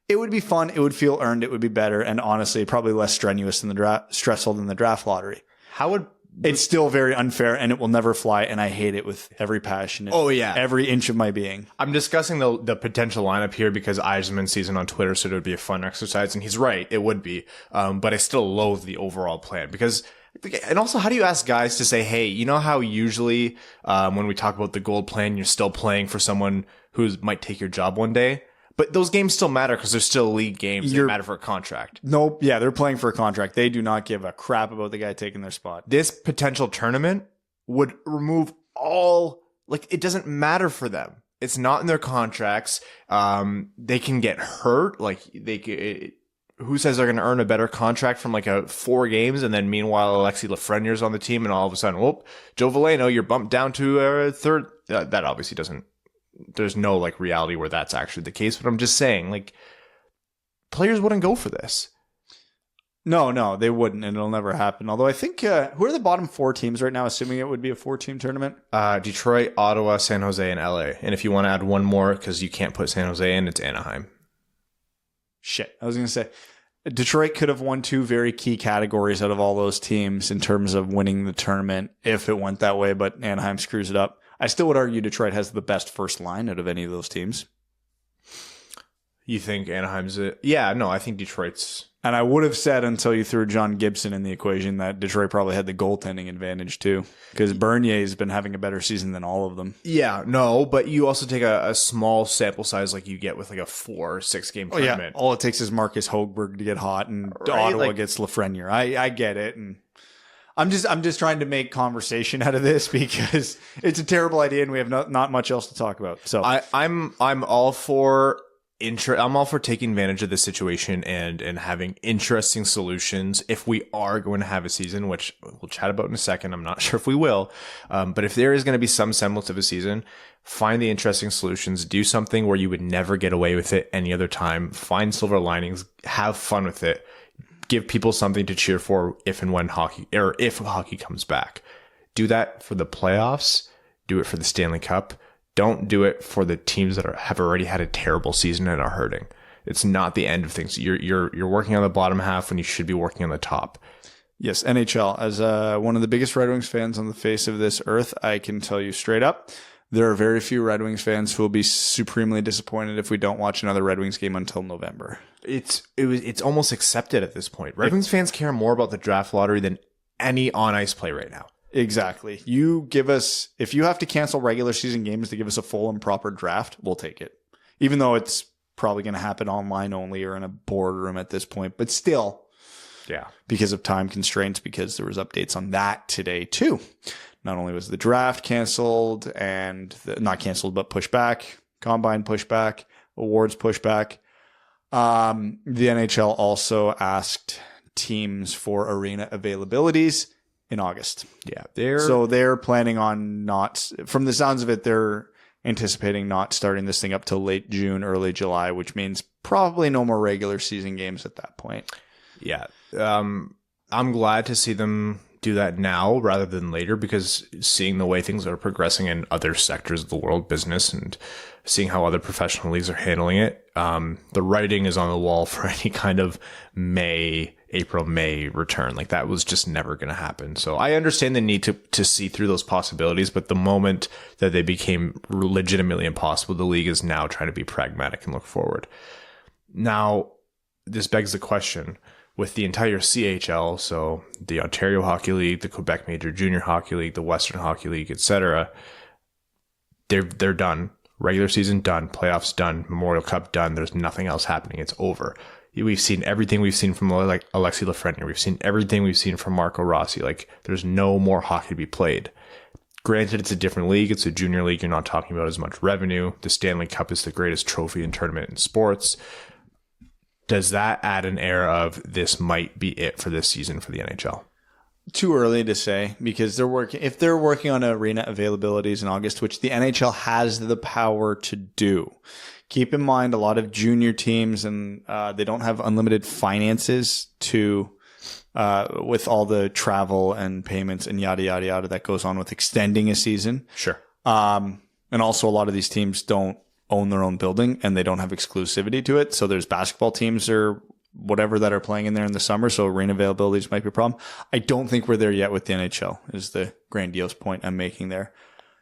It would be fun. It would feel earned. It would be better. And honestly, probably less strenuous than stressful than the draft lottery. It's still very unfair and it will never fly. And I hate it with every passion. Oh, yeah. Every inch of my being. I'm discussing the potential lineup here because Eisman sees it on Twitter, so it would be a fun exercise. And he's right. It would be. But I still loathe the overall plan because, and also, how do you ask guys to say, hey, you know how usually when we talk about the gold plan, you're still playing for someone who might take your job one day? But those games still matter because they're still league games. They matter for a contract. Nope. Yeah, they're playing for a contract. They do not give a crap about the guy taking their spot. This potential tournament would remove it doesn't matter for them. It's not in their contracts. They can get hurt. Who says they're going to earn a better contract from 4 games? And then meanwhile, Alexi Lafreniere's on the team and all of a sudden, Joe Valeno, you're bumped down to third. That obviously doesn't. There's no reality where that's actually the case, but I'm just saying players wouldn't go for this. No, they wouldn't, and it'll never happen. Although I think, who are the bottom 4 teams right now, assuming it would be a 4-team tournament? Detroit, Ottawa, San Jose, and LA. And if you want to add one more, because you can't put San Jose in, it's Anaheim. Shit. I was going to say, Detroit could have won 2 very key categories out of all those teams in terms of winning the tournament if it went that way, but Anaheim screws it up. I still would argue Detroit has the best first line out of any of those teams. You think Anaheim's Yeah, no, I think Detroit's... And I would have said until you threw John Gibson in the equation that Detroit probably had the goaltending advantage too. Because Bernier's been having a better season than all of them. Yeah, no, but you also take a small sample size like you get with a 4 or 6 game tournament. Yeah. All it takes is Marcus Högberg to get hot and Ottawa gets Lafreniere. I get it. And I'm just trying to make conversation out of this because it's a terrible idea and we have not much else to talk about. So I'm all for I'm all for taking advantage of this situation and having interesting solutions if we are going to have a season, which we'll chat about in a second. I'm not sure if we will. But if there is going to be some semblance of a season, find the interesting solutions, do something where you would never get away with it any other time, find silver linings, have fun with it, give people something to cheer for if and when if hockey comes back. Do that for the playoffs, do it for the Stanley Cup. Don't do it for the teams that have already had a terrible season and are hurting. It's not the end of things. You're working on the bottom half when you should be working on the top. Yes, NHL. As one of the biggest Red Wings fans on the face of this earth, I can tell you straight up, there are very few Red Wings fans who will be supremely disappointed if we don't watch another Red Wings game until November. It's almost accepted at this point. Red Wings fans care more about the draft lottery than any on-ice play right now. Exactly. You give us, if you have to cancel regular season games to give us a full and proper draft, we'll take it. Even though it's probably going to happen online only or in a boardroom at this point, but still, yeah, because of time constraints, because there was updates on that today too. Not only was the draft canceled and not canceled, but pushed back, combine pushed back, awards pushed back. The NHL also asked teams for arena availabilities in August. Yeah. They're planning on not, from the sounds of it, they're anticipating not starting this thing up till late June, early July, which means probably no more regular season games at that point. Yeah. I'm glad to see them do that now rather than later because seeing the way things are progressing in other sectors of the world, business, and seeing how other professional leagues are handling it, the writing is on the wall for any kind of April, May return. That was just never going to happen. So I understand the need to see through those possibilities, but the moment that they became legitimately impossible, the league is now trying to be pragmatic and look forward. Now, this begs the question, with the entire CHL, so the Ontario Hockey League, the Quebec Major Junior Hockey League, the Western Hockey League, etc., they're done. Regular season done, playoffs done, Memorial Cup done. There's nothing else happening. It's over. We've seen everything we've seen from Alexi Lafreniere. We've seen everything we've seen from Marco Rossi. There's no more hockey to be played. Granted, it's a different league. It's a junior league. You're not talking about as much revenue. The Stanley Cup is the greatest trophy and tournament in sports. Does that add an air of this might be it for this season for the NHL? Too early to say because if they're working on arena availabilities in August, which the NHL has the power to do. Keep in mind, a lot of junior teams and they don't have unlimited finances to with all the travel and payments and yada, yada, yada that goes on with extending a season. Sure. And also a lot of these teams don't own their own building and they don't have exclusivity to it. So there's basketball teams or whatever that are playing in there in the summer. So arena availabilities might be a problem. I don't think we're there yet with the NHL is the grandiose point I'm making there.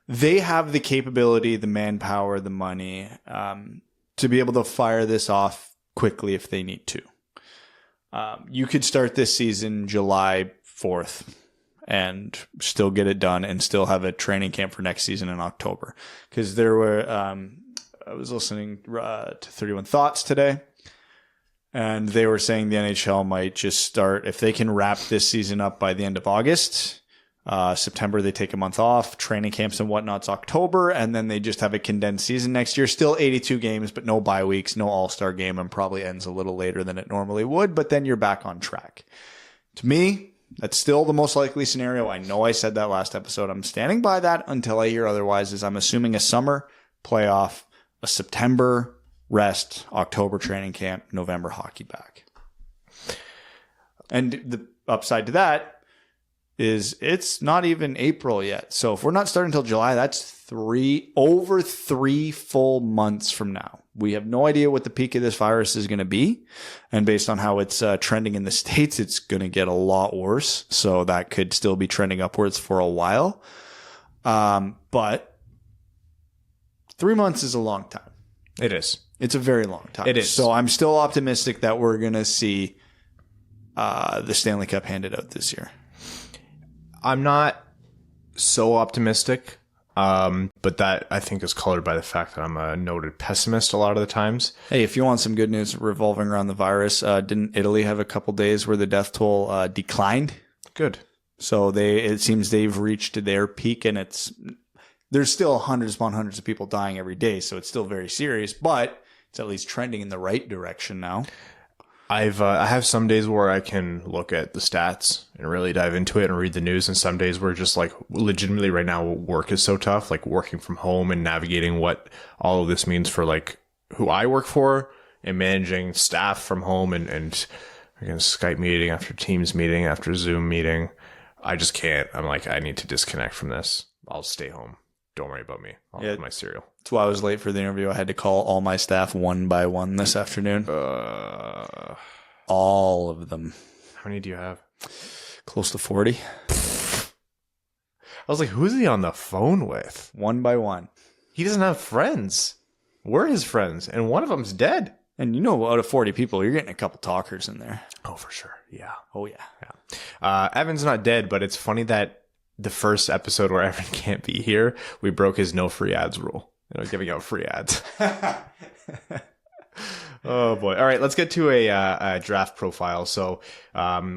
They have the capability, the manpower, the money, to be able to fire this off quickly if they need to. You could start this season July 4th and still get it done and still have a training camp for next season in October. Because there were, I was listening to 31 Thoughts today, and they were saying the NHL might just start, if they can wrap this season up by the end of August, September they take a month off, training camps and whatnot's October, and then they just have a condensed season next year. Still 82 games, but no bye weeks, no all-star game, and probably ends a little later than it normally would, but then you're back on track. To me, that's still the most likely scenario. I know I said that last episode. I'm standing by that until I hear otherwise, is I'm assuming a summer playoff, a September rest, October training camp, November hockey back. And the upside to that is it's not even April yet. So if we're not starting until July, that's over 3 full months from now. We have no idea what the peak of this virus is going to be. And based on how it's trending in the States, it's going to get a lot worse. So that could still be trending upwards for a while. But 3 months is a long time. It is. It's a very long time. It is. So I'm still optimistic that we're going to see the Stanley Cup handed out this year. I'm not so optimistic, but that I think is colored by the fact that I'm a noted pessimist a lot of the times. Hey, if you want some good news revolving around the virus, didn't Italy have a couple days where the death toll declined? Good. So it seems they've reached their peak, and there's still hundreds upon hundreds of people dying every day, so it's still very serious, but it's at least trending in the right direction now. I have some days where I can look at the stats and really dive into it and read the news, and some days where just like legitimately right now work is so tough, like working from home and navigating what all of this means for like who I work for and managing staff from home and again, Skype meeting after Teams meeting after Zoom meeting. I just can't. I'm like, I need to disconnect from this. I'll stay home. Don't worry about me. I'll have my cereal. That's why I was late for the interview. I had to call all my staff one by one this afternoon. All of them. How many do you have? Close to 40. I was like, who's he on the phone with? One by one. He doesn't have friends. We're his friends, and one of them's dead. And you know, out of 40 people, you're getting a couple talkers in there. Oh, for sure. Yeah. Oh, yeah. Evan's not dead, but it's funny that the first episode where Evan can't be here, we broke his no free ads rule. Giving out free ads. Oh boy. All right, let's get to a draft profile. So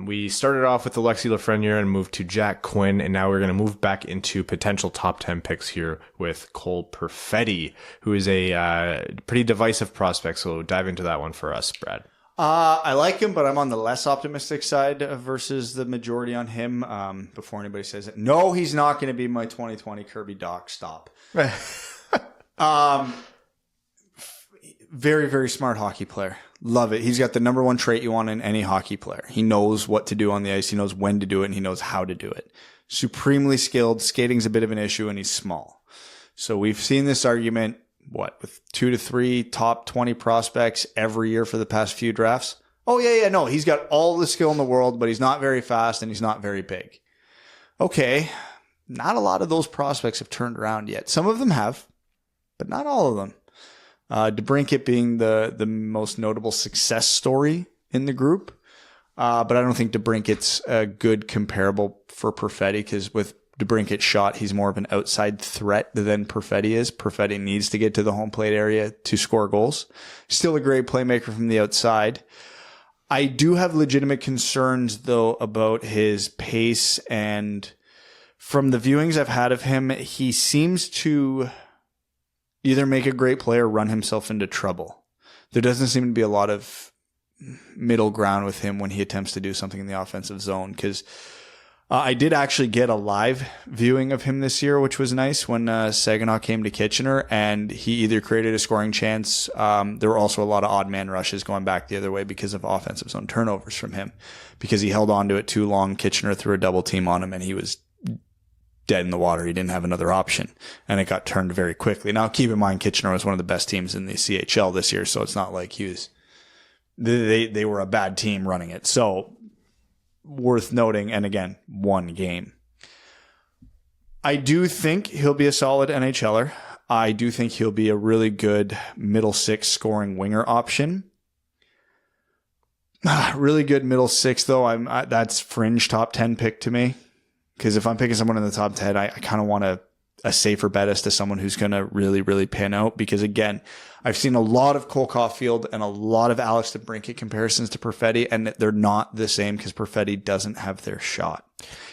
we started off with Alexi Lafreniere and moved to Jack Quinn, and now we're going to move back into potential top 10 picks here with Cole Perfetti, who is a pretty divisive prospect. So dive into that one for us, Brad. I like him, but I'm on the less optimistic side versus the majority on him. Before anybody says it, no, he's not going to be my 2020 Kirby Doc. Stop. Very, very smart hockey player. Love it. He's got the number one trait you want in any hockey player. He knows what to do on the ice. He knows when to do it, and he knows how to do it. Supremely skilled. Skating's a bit of an issue, and he's small. So we've seen this argument, with 2 to 3 top 20 prospects every year for the past few drafts. Oh, yeah, no, he's got all the skill in the world, but he's not very fast and he's not very big. Okay, not a lot of those prospects have turned around yet. Some of them have, but not all of them. DeBrincat being the most notable success story in the group. But I don't think DeBrincat's a good comparable for Perfetti, because with DeBrincat's shot, he's more of an outside threat than Perfetti is. Perfetti needs to get to the home plate area to score goals. Still a great playmaker from the outside. I do have legitimate concerns, though, about his pace, and from the viewings I've had of him, he seems to either make a great play or run himself into trouble. There doesn't seem to be a lot of middle ground with him when he attempts to do something in the offensive zone, because I did actually get a live viewing of him this year, which was nice when Saginaw came to Kitchener, and he either created a scoring chance. There were also a lot of odd man rushes going back the other way because of offensive zone turnovers from him, because he held on to it too long. Kitchener threw a double team on him, and he was dead in the water. He didn't have another option, and it got turned very quickly. Now, keep in mind, Kitchener was one of the best teams in the CHL this year, so it's not like he was. They were a bad team running it. So, worth noting, and again, one game. I do think he'll be a solid NHLer. I do think he'll be a really good middle six scoring winger option. Really good middle six, though. That's fringe top 10 pick to me. Because if I'm picking someone in the top 10, I kind of want a safer bet as to someone who's going to really, really pan out. Because again, I've seen a lot of Cole Caulfield and a lot of Alex DeBrincat comparisons to Perfetti, and they're not the same because Perfetti doesn't have their shot.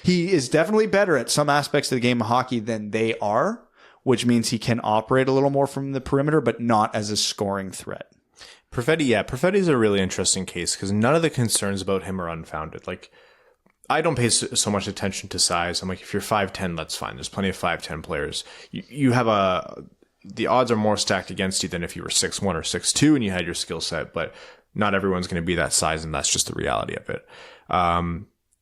He is definitely better at some aspects of the game of hockey than they are, which means he can operate a little more from the perimeter, but not as a scoring threat. Perfetti is a really interesting case because none of the concerns about him are unfounded. Like, I don't pay so much attention to size. I'm like, if you're 5'10", that's fine. There's plenty of 5'10" players. You have the odds are more stacked against you than if you were 6'1" or 6'2" and you had your skill set, but not everyone's going to be that size, and that's just the reality of it.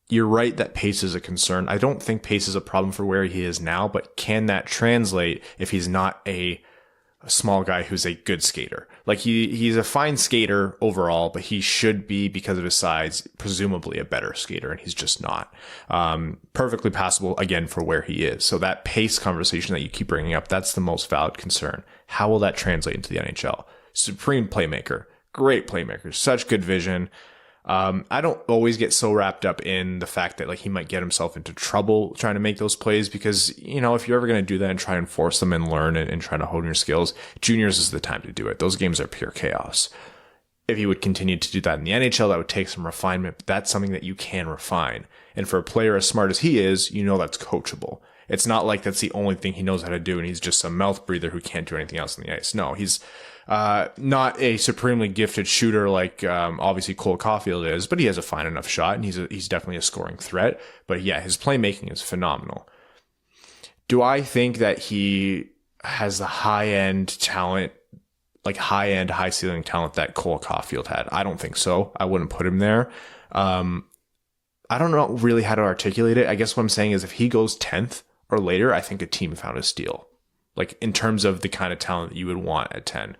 You're right that pace is a concern. I don't think pace is a problem for where he is now, but can that translate if he's not a small guy who's a good skater? Like he's a fine skater overall, but he should be, because of his size, presumably a better skater, and he's just not. Perfectly passable again for where he is. So that pace conversation that you keep bringing up, that's the most valid concern. How will that translate into the NHL? Supreme playmaker, great playmaker, such good vision. I don't always get so wrapped up in the fact that like he might get himself into trouble trying to make those plays, because, you know, if you're ever going to do that and try and force them and learn and try to hone your skills, juniors is the time to do it. Those games are pure chaos. If he would continue to do that in the NHL, that would take some refinement, but that's something that you can refine. And for a player as smart as he is, you know that's coachable. It's not like that's the only thing he knows how to do and he's just some mouth breather who can't do anything else on the ice. No, he's not a supremely gifted shooter like obviously Cole Caulfield is, but he has a fine enough shot, and he's definitely a scoring threat. But yeah, his playmaking is phenomenal. Do I think that he has the high-end talent, like high-end, high-ceiling talent that Cole Caulfield had? I don't think so. I wouldn't put him there. I don't know really how to articulate it. I guess what I'm saying is if he goes 10th or later, I think a team found a steal. Like in terms of the kind of talent that you would want at 10.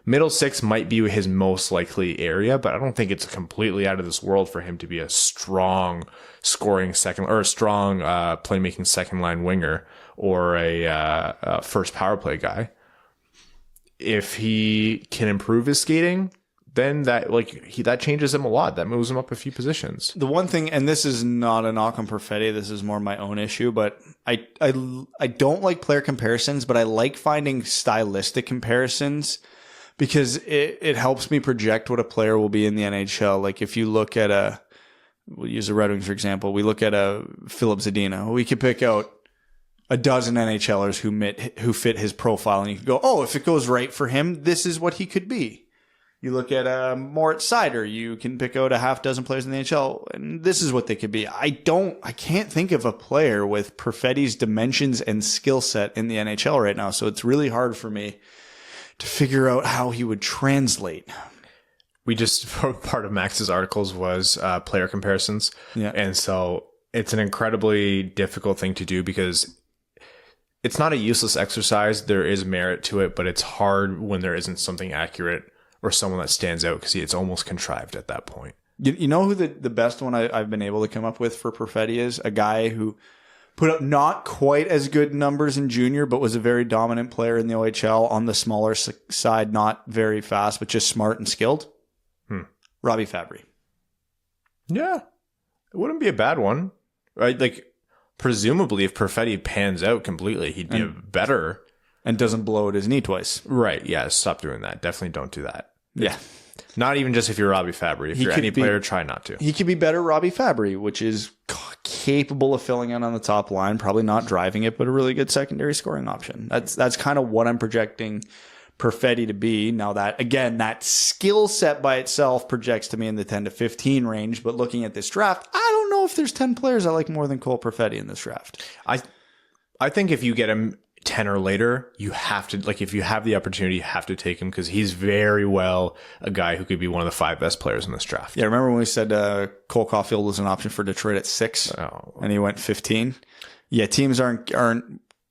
Middle six might be his most likely area, but I don't think it's completely out of this world for him to be a strong scoring second, or a strong playmaking second line winger, or a first power play guy. If he can improve his skating, then that changes him a lot. That moves him up a few positions. The one thing, and this is not a knock on Perfetti, this is more my own issue, but I don't like player comparisons, but I like finding stylistic comparisons because it helps me project what a player will be in the NHL. Like if you look at we'll use the Red Wings for example, we look at Filip Zadina. We could pick out a dozen NHLers who fit his profile, and you can go, oh, if it goes right for him, this is what he could be. You look at Moritz Seider, you can pick out a half dozen players in the NHL, and this is what they could be. I can't think of a player with Perfetti's dimensions and skill set in the NHL right now, so it's really hard for me to figure out how he would translate. We just, part of Max's articles was player comparisons. Yeah. And so it's an incredibly difficult thing to do because it's not a useless exercise. There is merit to it, but it's hard when there isn't something accurate or someone that stands out because it's almost contrived at that point. You know who the best one I've been able to come up with for Perfetti is? A guy who put up not quite as good numbers in junior, but was a very dominant player in the OHL on the smaller side, not very fast, but just smart and skilled. Robbie Fabry. Yeah. It wouldn't be a bad one, right? Like, presumably, if Perfetti pans out completely, he'd be better. And doesn't blow out his knee twice. Right. Yeah. Stop doing that. Definitely don't do that. Yeah. Not even just if you're Robbie Fabry. If you're any player, try not to. He could be better Robbie Fabry, which is capable of filling in on the top line, probably not driving it, but a really good secondary scoring option. That's kind of what I'm projecting Perfetti to be. Now that, again, that skill set by itself projects to me in the 10 to 15 range, but looking at this draft, I don't know know if there's 10 players I like more than Cole Perfetti in this draft. I think if you get him 10 or later, you have to, like, if you have the opportunity, you have to take him because he's very well a guy who could be one of the 5 best players in this draft. Yeah, remember when we said Cole Caulfield was an option for Detroit at 6 and he went 15? Yeah, teams aren't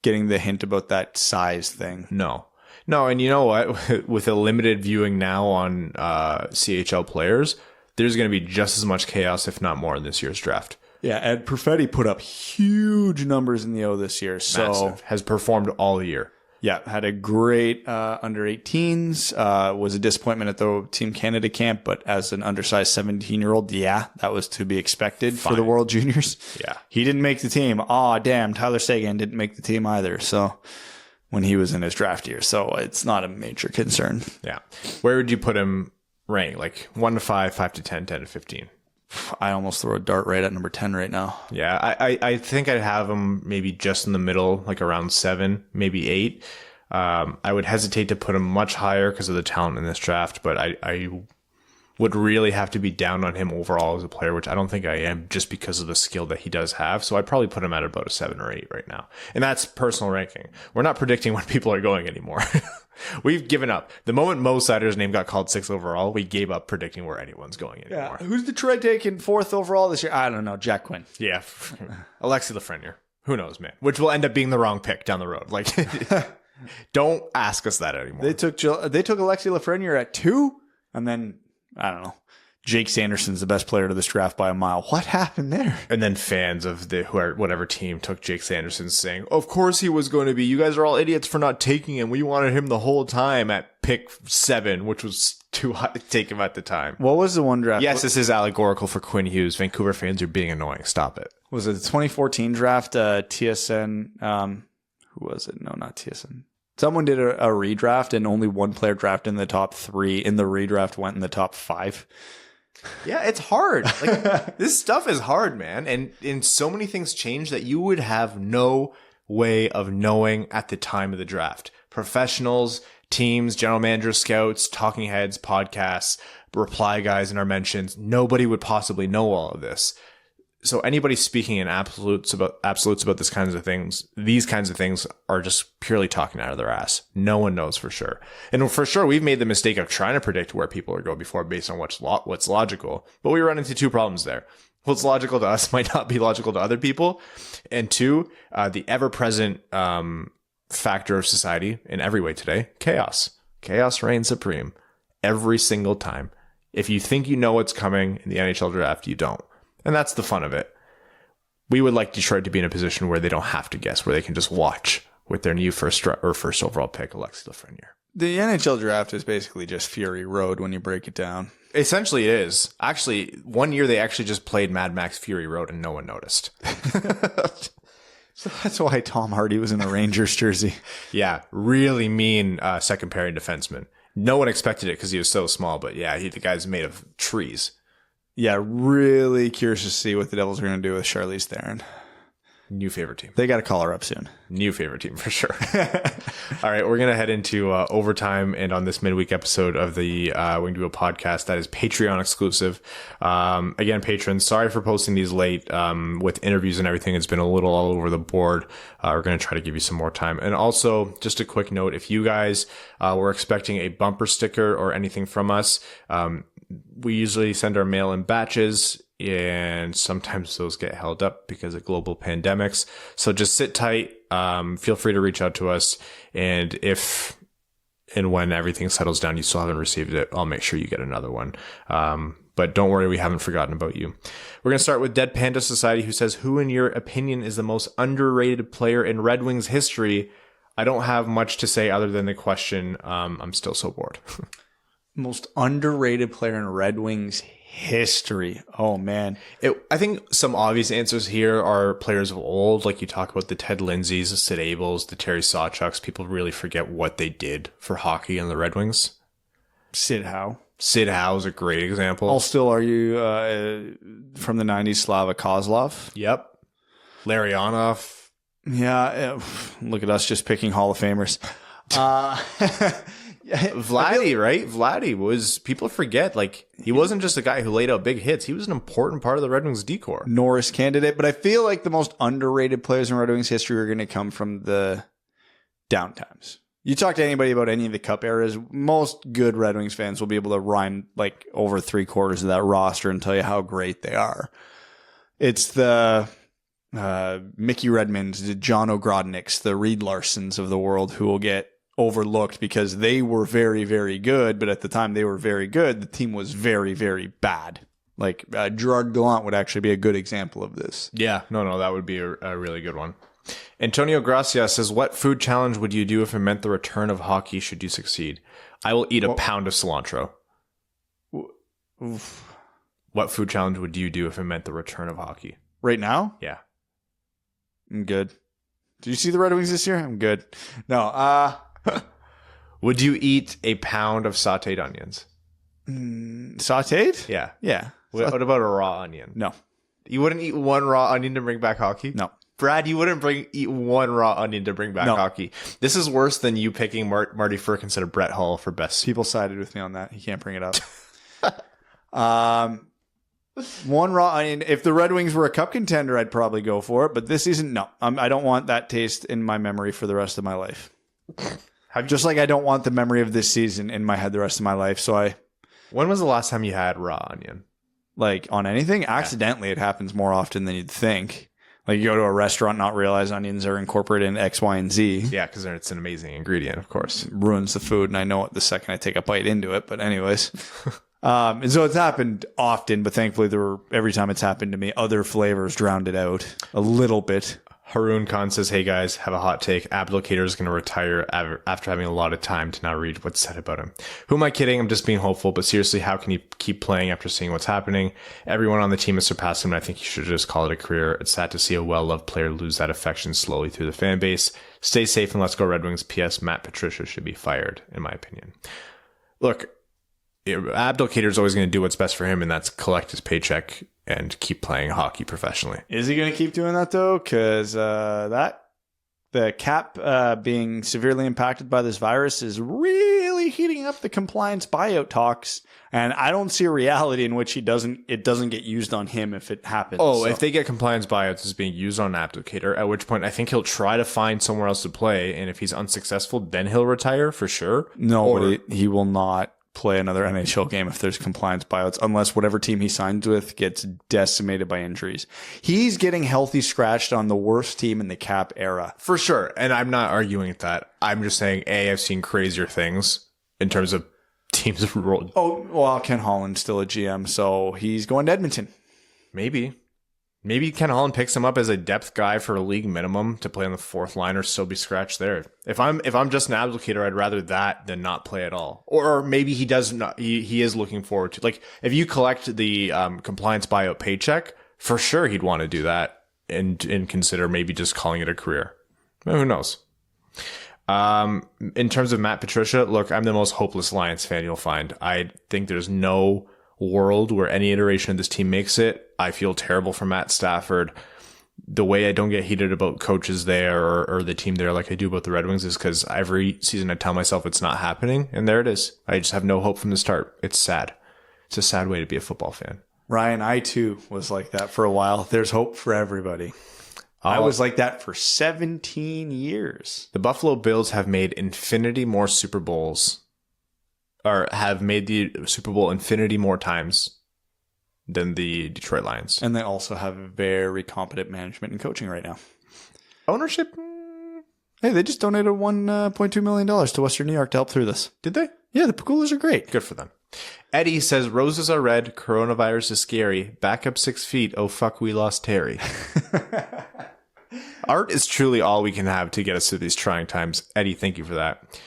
getting the hint about that size thing. No, and you know what? With a limited viewing now on CHL players, there's going to be just as much chaos, if not more, in this year's draft. Yeah, and Perfetti put up huge numbers in the O this year. So massive. Has performed all year. Yeah, had a great under 18s. Was a disappointment at the Team Canada camp, but as an undersized 17-year-old, yeah, that was to be expected for the World Juniors. Yeah. He didn't make the team. Aw, damn, Tyler Seguin didn't make the team either. So when he was in his draft year. So it's not a major concern. Yeah. Where would you put him rank? Like 1 to 5, 5 to 10, 10 to 15? I almost throw a dart right at number 10 right now. Yeah, I think I'd have him maybe just in the middle, like around 7, maybe 8. I would hesitate to put him much higher because of the talent in this draft, but I would really have to be down on him overall as a player, which I don't think I am just because of the skill that he does have. So I'd probably put him at about a 7 or 8 right now. And that's personal ranking. We're not predicting when people are going anymore. We've given up. The moment Mo Sider's name got called 6th overall, we gave up predicting where anyone's going anymore. Yeah. Who's Detroit taking 4th overall this year? I don't know. Jack Quinn. Yeah. Alexi Lafreniere. Who knows, man? Which will end up being the wrong pick down the road. Like, don't ask us that anymore. They took Alexi Lafreniere at 2, and then, I don't know, Jake Sanderson's the best player to this draft by a mile. What happened there? And then fans of whatever team took Jake Sanderson saying, of course he was going to be. You guys are all idiots for not taking him. We wanted him the whole time at pick 7, which was too high to take him at the time. What was the one draft? Yes, this is allegorical for Quinn Hughes. Vancouver fans are being annoying. Stop it. Was it the 2014 draft? TSN. Who was it? No, not TSN. Someone did a redraft and only one player drafted in the top 3. In the redraft went in the top 5. Yeah, it's hard. Like, this stuff is hard, man. And so many things change that you would have no way of knowing at the time of the draft. Professionals, teams, general managers, scouts, talking heads, podcasts, reply guys in our mentions. Nobody would possibly know all of this. So anybody speaking in absolutes about these kinds of things are just purely talking out of their ass. No one knows for sure. And for sure, we've made the mistake of trying to predict where people are going before based on what's logical. But we run into 2 problems there. What's logical to us might not be logical to other people. And 2, the ever-present factor of society in every way today, chaos. Chaos reigns supreme every single time. If you think you know what's coming in the NHL draft, you don't. And that's the fun of it. We would like Detroit to be in a position where they don't have to guess, where they can just watch with their new first overall pick, Alexi Lafreniere. The NHL draft is basically just Fury Road when you break it down. Essentially, it is. Actually, one year they actually just played Mad Max Fury Road and no one noticed. So that's why Tom Hardy was in a Rangers jersey. Yeah, really mean second pairing defenseman. No one expected it because he was so small, but yeah, the guy's made of trees. Yeah, really curious to see what the Devils are going to do with Charlize Theron. New favorite team. They got to call her up soon. New favorite team for sure. All right, we're going to head into overtime, and on this midweek episode of the we're going to do a podcast that is Patreon exclusive. Again, patrons, sorry for posting these late with interviews and everything. It's been a little all over the board. We're going to try to give you some more time. And also, just a quick note, if you guys were expecting a bumper sticker or anything from us, we usually send our mail in batches, and sometimes those get held up because of global pandemics. So just sit tight. Feel free to reach out to us. And if and when everything settles down, you still haven't received it, I'll make sure you get another one. But don't worry, we haven't forgotten about you. We're going to start with Dead Panda Society, who says, who in your opinion is the most underrated player in Red Wings history? I don't have much to say other than the question. I'm still so bored. Most underrated player in Red Wings history. Oh, man. I think some obvious answers here are players of old. Like you talk about the Ted Lindsays, the Sid Abels, the Terry Sawchucks. People really forget what they did for hockey in the Red Wings. Sid Howe. Sid Howe is a great example. I'll still argue from the 90s, Slava Kozlov. Yep. Larionov. Yeah. Look at us just picking Hall of Famers. Vladdy, right? Vladdy was, people forget, like, he wasn't just a guy who laid out big hits. He was an important part of the Red Wings decor. Norris candidate, but I feel like the most underrated players in Red Wings history are going to come from the downtimes. You talk to anybody about any of the Cup eras, most good Red Wings fans will be able to rhyme like over 3/4 of that roster and tell you how great they are. It's the Mickey Redmonds, the John Ogrodniks, the Reed Larsons of the world who will get overlooked because they were very, very good, but at the time they were very good, the team was very, very bad. Like Gerard Gallant would actually be a good example of this. Yeah, no, that would be a really good one. Antonio Gracia says, what food challenge would you do if it meant the return of hockey should you succeed? I will eat a pound of cilantro. Oof. What food challenge would you do if it meant the return of hockey? Right now? Yeah. I'm good. Did you see the Red Wings this year? I'm good. No. Would you eat a pound of sauteed onions? Sauteed? Yeah. Yeah. What about a raw onion? No. You wouldn't eat one raw onion to bring back hockey? No. Brad, you wouldn't eat one raw onion to bring back hockey. This is worse than you picking Marty Frk instead of Brett Hull for best. People sided with me on that. You can't bring it up. One raw onion. If the Red Wings were a cup contender, I'd probably go for it. But this season, no. I don't want that taste in my memory for the rest of my life. Just like I don't want the memory of this season in my head the rest of my life. So When was the last time you had raw onion? Like on anything? Accidentally, it happens more often than you'd think. Like you go to a restaurant, not realize onions are incorporated in X, Y, and Z. Yeah, because it's an amazing ingredient, of course. It ruins the food, and I know it the second I take a bite into it. But anyways, and so it's happened often, but thankfully every time it's happened to me, other flavors drowned it out a little bit. Haroon Khan says, hey guys, have a hot take. Abdulkader is going to retire after having a lot of time to now read what's said about him. Who am I kidding? I'm just being hopeful, but seriously, how can you keep playing after seeing what's happening? Everyone on the team has surpassed him, and I think you should just call it a career. It's sad to see a well-loved player lose that affection slowly through the fan base. Stay safe and let's go Red Wings. P.S. Matt Patricia should be fired, in my opinion. Look, Abdulkader is always going to do what's best for him, and that's collect his paycheck and keep playing hockey professionally. Is he going to keep doing that though? Because the cap being severely impacted by this virus is really heating up the compliance buyout talks, and I don't see a reality in which it doesn't get used on him if it happens. If they get compliance buyouts as being used on Abdulkader, at which point I think he'll try to find somewhere else to play, and if he's unsuccessful, then he'll retire for sure. No, he will not play another NHL game if there's compliance buyouts, unless whatever team he signs with gets decimated by injuries. He's getting healthy scratched on the worst team in the cap era. For sure. And I'm not arguing with that. I'm just saying, I've seen crazier things in terms of teams rolled. Oh, well, Ken Holland's still a GM, so he's going to Edmonton. Maybe Ken Holland picks him up as a depth guy for a league minimum to play on the fourth line or still be scratched there. If I'm just an Abdulkader, I'd rather that than not play at all. Or maybe he does not. He is looking forward to, like, if you collect the compliance buyout paycheck, for sure he'd want to do that and consider maybe just calling it a career. Well, who knows? In terms of Matt Patricia, look, I'm the most hopeless Lions fan you'll find. I think there's no world where any iteration of this team makes it. I feel terrible for Matt Stafford. The way I don't get heated about coaches there or the team there like I do about the Red Wings is because every season I tell myself it's not happening, and there it is. I just have no hope from the start. It's sad. It's a sad way to be a football fan. Ryan, I too was like that for a while. There's hope for everybody. I was like that for 17 years. The Buffalo Bills have made infinity more Super Bowls, or have made the Super Bowl infinity more times than the Detroit Lions. And they also have very competent management and coaching right now. Ownership? Hey, they just donated $1.2 million to Western New York to help through this. Did they? Yeah, the Pagulas are great. Good for them. Eddie says, roses are red, coronavirus is scary, back up 6 feet, oh fuck, we lost Terry. Art is truly all we can have to get us through these trying times. Eddie, thank you for that.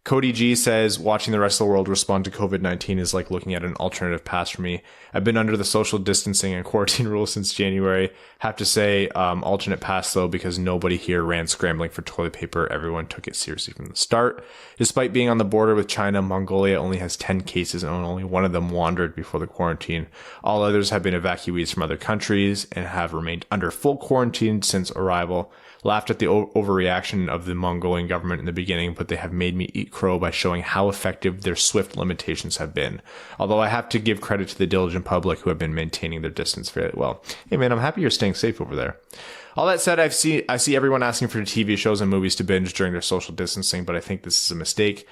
Cody G says, watching the rest of the world respond to COVID-19 is like looking at an alternative past for me. I've been under the social distancing and quarantine rules since January. Have to say, alternate pass though, because nobody here ran scrambling for toilet paper. Everyone took it seriously from the start. Despite being on the border with China, Mongolia only has 10 cases and only one of them wandered before the quarantine. All others have been evacuees from other countries and have remained under full quarantine since arrival. Laughed at the overreaction of the Mongolian government in the beginning, but they have made me eat crow by showing how effective their Swift limitations have been. Although I have to give credit to the diligent public who have been maintaining their distance fairly well. Hey man, I'm happy you're staying safe over there. All that said, I see everyone asking for TV shows and movies to binge during their social distancing, but I think this is a mistake.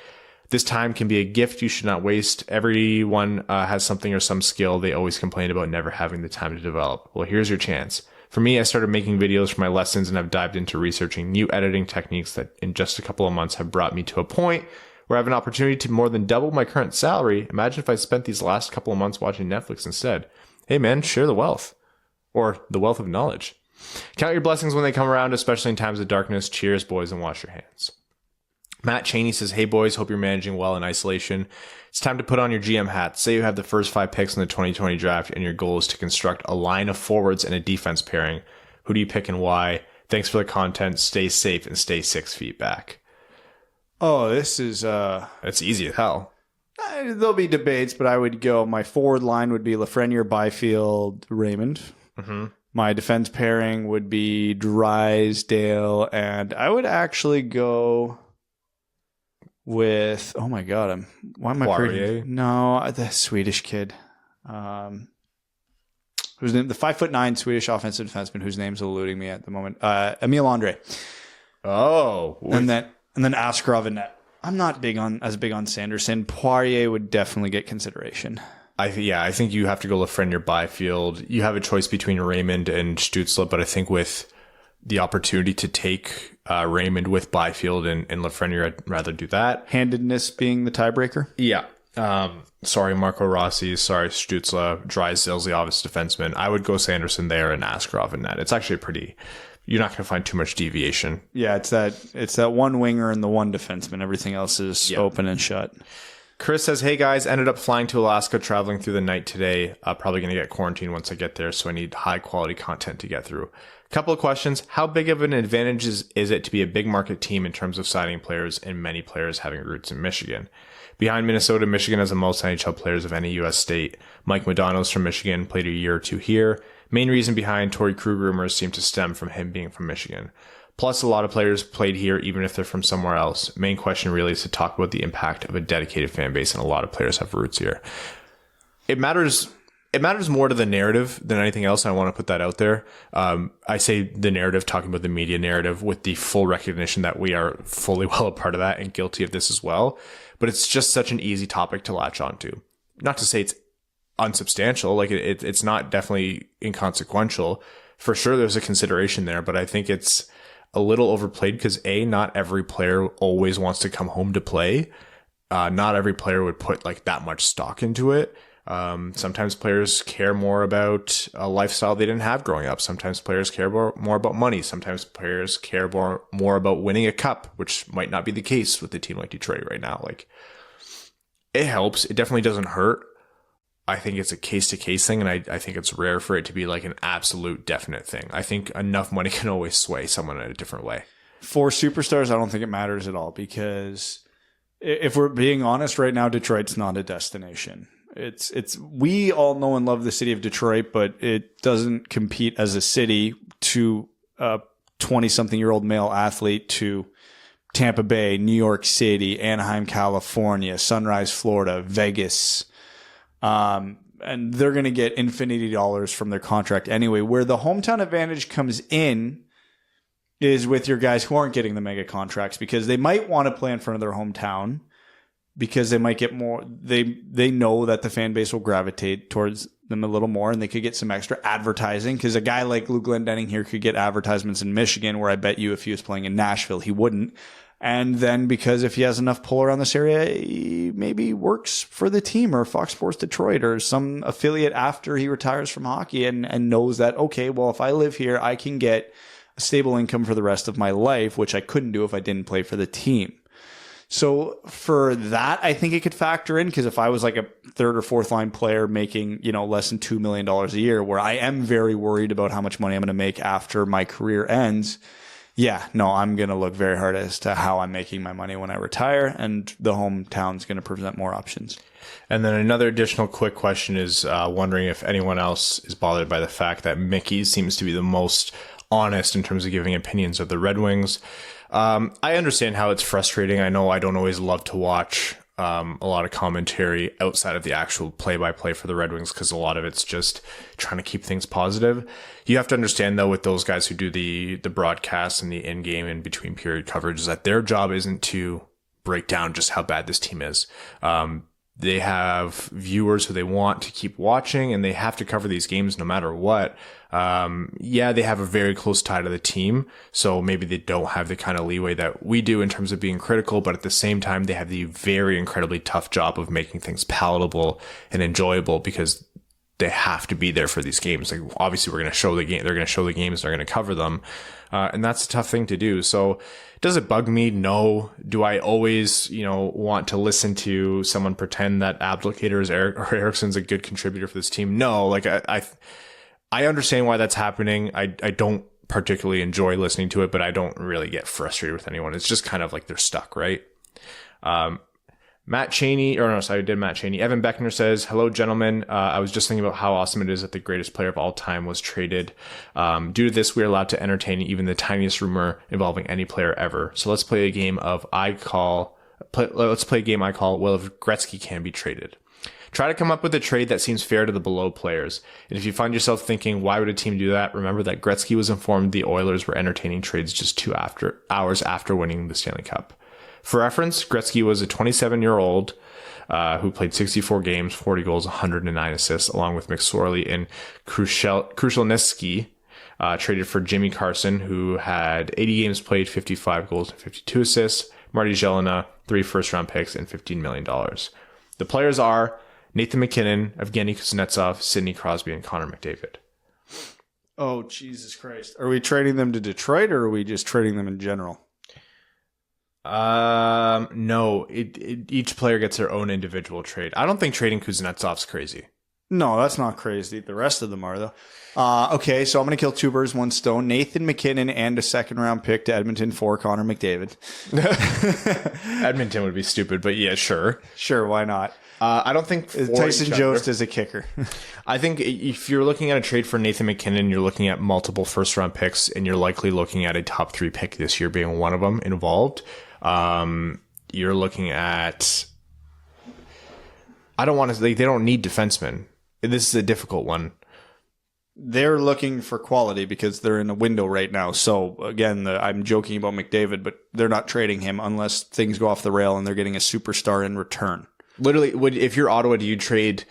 This time can be a gift you should not waste. Everyone has something or some skill they always complain about never having the time to develop. Well, here's your chance. For me, I started making videos for my lessons and have dived into researching new editing techniques that in just a couple of months have brought me to a point where I have an opportunity to more than double my current salary. Imagine if I spent these last couple of months watching Netflix instead. Hey man, share the wealth. Or the wealth of knowledge. Count your blessings when they come around, especially in times of darkness. Cheers, boys, and wash your hands. Matt Cheney says, hey boys, hope you're managing well in isolation. It's time to put on your GM hat. Say you have the first 5 picks in the 2020 draft and your goal is to construct a line of forwards and a defense pairing. Who do you pick and why? Thanks for the content. Stay safe and stay 6 feet back. Oh, this is... It's easy as hell. There'll be debates, but I would go... My forward line would be Lafreniere, Byfield, Raymond. Mm-hmm. My defense pairing would be Drysdale, and I would actually go... with, oh my God, why am I Poirier? No, the Swedish kid. Whose name, the 5'9" Swedish offensive defenseman whose name's eluding me at the moment. Emil Andre. Oh. And then Askarov in net. I'm not as big on Sanderson. Poirier would definitely get consideration. I think you have to go Lafreniere, Byfield. You have a choice between Raymond and Stützle, but I think with the opportunity to take Raymond with Byfield and Lafreniere, I'd rather do that. Handedness being the tiebreaker? Yeah. Sorry, Marco Rossi. Sorry, Stützle. Drysdale's the obvious defenseman. I would go Sanderson there and Askarov in that. It's actually you're not going to find too much deviation. Yeah, it's that one winger and the one defenseman. Everything else is open and shut. Chris says, hey guys, ended up flying to Alaska, traveling through the night today. Probably going to get quarantined once I get there, so I need high quality content to get through. Couple of questions. How big of an advantage is it to be a big market team in terms of signing players and many players having roots in Michigan? Behind Minnesota, Michigan has the most NHL players of any U.S. state. Mike Modano's from Michigan, played a year or two here. Main reason behind Torrey Krug rumors seem to stem from him being from Michigan. Plus, a lot of players played here even if they're from somewhere else. Main question really is to talk about the impact of a dedicated fan base, and a lot of players have roots here. It matters more to the narrative than anything else. I want to put that out there. I say the narrative, talking about the media narrative, with the full recognition that we are fully well a part of that and guilty of this as well. But it's just such an easy topic to latch onto. Not to say it's unsubstantial. Like it's not definitely inconsequential. For sure, there's a consideration there, but I think it's a little overplayed because not every player always wants to come home to play. Not every player would put like that much stock into it. Sometimes players care more about a lifestyle they didn't have growing up. Sometimes players care more about money. Sometimes players care more about winning a cup, which might not be the case with a team like Detroit right now. Like, it helps. It definitely doesn't hurt. I think it's a case-to-case thing, and I think it's rare for it to be like an absolute definite thing. I think enough money can always sway someone in a different way. For superstars, I don't think it matters at all, because if we're being honest right now, Detroit's not a destination. We all know and love the city of Detroit, but it doesn't compete as a city to a 20-something-year-old male athlete to Tampa Bay, New York City, Anaheim, California, Sunrise, Florida, Vegas. And they're going to get infinity dollars from their contract anyway. Where the hometown advantage comes in is with your guys who aren't getting the mega contracts, because they might want to play in front of their hometown, because they might get more. They know that the fan base will gravitate towards them a little more, and they could get some extra advertising, because a guy like Lou Glendening here could get advertisements in Michigan, where I bet you if he was playing in Nashville, he wouldn't. And then because if he has enough pull around this area, he maybe works for the team or Fox Sports Detroit or some affiliate after he retires from hockey, and knows that, okay, well, if I live here, I can get a stable income for the rest of my life, which I couldn't do if I didn't play for the team. So for that, I think it could factor in, because if I was like a third or fourth line player making, less than $2 million a year, where I am very worried about how much money I'm going to make after my career ends, I'm going to look very hard as to how I'm making my money when I retire, and the hometown's going to present more options. And then another additional quick question is wondering if anyone else is bothered by the fact that Mickey seems to be the most honest in terms of giving opinions of the Red Wings. I understand how it's frustrating. I know I don't always love to watch a lot of commentary outside of the actual play-by-play for the Red Wings because a lot of it's just trying to keep things positive. You have to understand, though, with those guys who do the broadcast and the in-game and between period coverage, is that their job isn't to break down just how bad this team is. They have viewers who they want to keep watching, and they have to cover these games no matter what. Yeah, they have a very close tie to the team, so maybe they don't have the kind of leeway that we do in terms of being critical, but at the same time, they have the very incredibly tough job of making things palatable and enjoyable because they have to be there for these games. Like, obviously, we're going to show the game. They're going to show the games. They're going to cover them. And that's a tough thing to do. So does it bug me? No. Do I always, want to listen to someone pretend that Abdelkader is Eriksson's a good contributor for this team? No. Like, I understand why that's happening. I don't particularly enjoy listening to it, but I don't really get frustrated with anyone. It's just kind of like they're stuck, right? Matt Cheney. Evan Beckner says, hello, gentlemen. I was just thinking about how awesome it is that the greatest player of all time was traded. Due to this, we are allowed to entertain even the tiniest rumor involving any player ever. So let's play a game of well, if Gretzky can be traded. Try to come up with a trade that seems fair to the below players. And if you find yourself thinking, why would a team do that? Remember that Gretzky was informed the Oilers were entertaining trades just 2 hours after winning the Stanley Cup. For reference, Gretzky was a 27-year-old who played 64 games, 40 goals, 109 assists, along with McSorley and Krushelnyski, traded for Jimmy Carson, who had 80 games played, 55 goals, and 52 assists, Marty Jelena, 3 first-round picks, and $15 million. The players are Nathan MacKinnon, Evgeny Kuznetsov, Sidney Crosby, and Connor McDavid. Oh, Jesus Christ. Are we trading them to Detroit, or are we just trading them in general? No, each player gets their own individual trade. I don't think trading Kuznetsov's crazy. No, that's not crazy. The rest of them are, though. Okay, so I'm going to kill 2 birds, 1 stone. Nathan MacKinnon and a second-round pick to Edmonton for Connor McDavid. Edmonton would be stupid, but yeah, sure. Sure, why not? I don't think Tyson Jost is a kicker. I think if you're looking at a trade for Nathan MacKinnon, you're looking at multiple first-round picks, and you're likely looking at a top 3 pick this year being one of them involved. You're looking at, I don't want to, they don't need defensemen. This is a difficult one. They're looking for quality because they're in a window right now. So again, I'm joking about McDavid, but they're not trading him unless things go off the rail and they're getting a superstar in return. Literally, if you're Ottawa, do you trade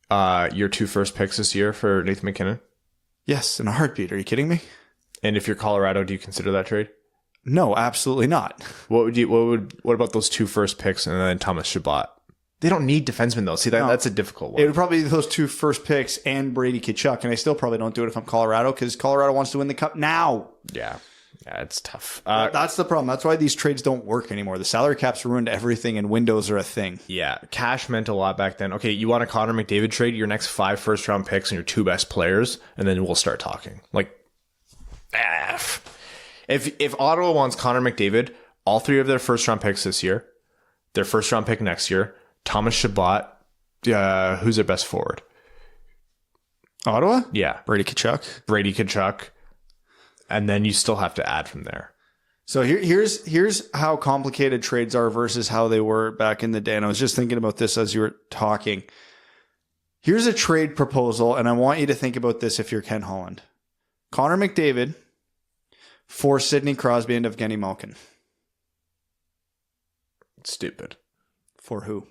your 2 first picks this year for Nathan MacKinnon? Yes, in a heartbeat. Are you kidding me? And if you're Colorado, do you consider that trade? No, absolutely not. What about those 2 first picks and then Thomas Chabot? They don't need defensemen, though. See, that's a difficult one. It would probably be those 2 first picks and Brady Tkachuk, and I still probably don't do it if I'm Colorado because Colorado wants to win the Cup now. Yeah, it's tough. That's the problem. That's why these trades don't work anymore. The salary cap's ruined everything, and windows are a thing. Yeah, cash meant a lot back then. Okay, you want a Connor McDavid trade? Your next 5 first-round picks and your 2 best players, and then we'll start talking. If Ottawa wants Connor McDavid, all 3 of their first-round picks this year, their first-round pick next year, Thomas Chabot, who's their best forward? Ottawa? Yeah. Brady Tkachuk. And then you still have to add from there. So here's how complicated trades are versus how they were back in the day. And I was just thinking about this as you were talking. Here's a trade proposal, and I want you to think about this if you're Ken Holland. Connor McDavid for Sidney Crosby and Evgeny Malkin. Stupid. For who?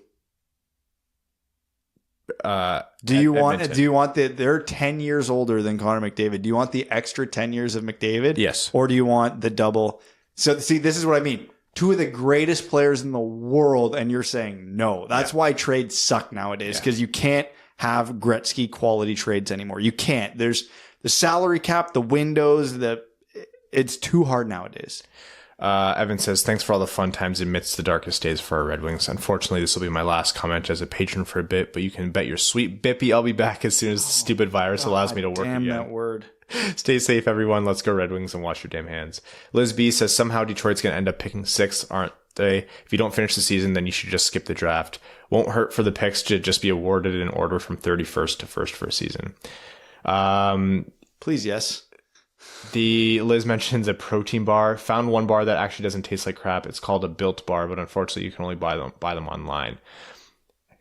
Do you want they're 10 years older than Connor McDavid? Do you want the extra 10 years of McDavid? Yes. Or do you want the double? So see, this is what I mean. 2 of the greatest players in the world, and you're saying no. That's why trades suck nowadays, because you can't have Gretzky quality trades anymore. You can't. There's the salary cap, the windows, it's too hard nowadays. Evan says, thanks for all the fun times amidst the darkest days for our Red Wings. Unfortunately, this will be my last comment as a patron for a bit, but you can bet your sweet bippy I'll be back as soon as the stupid virus allows me to work again. Damn that word. Stay safe, everyone. Let's go Red Wings and wash your damn hands. Liz B says, somehow Detroit's going to end up picking 6, aren't they? If you don't finish the season, then you should just skip the draft. Won't hurt for the picks to just be awarded in order from 31st to 1st for a season. Please, yes. Liz mentions a protein bar. Found one bar that actually doesn't taste like crap. It's called a Built bar, but unfortunately you can only buy them online.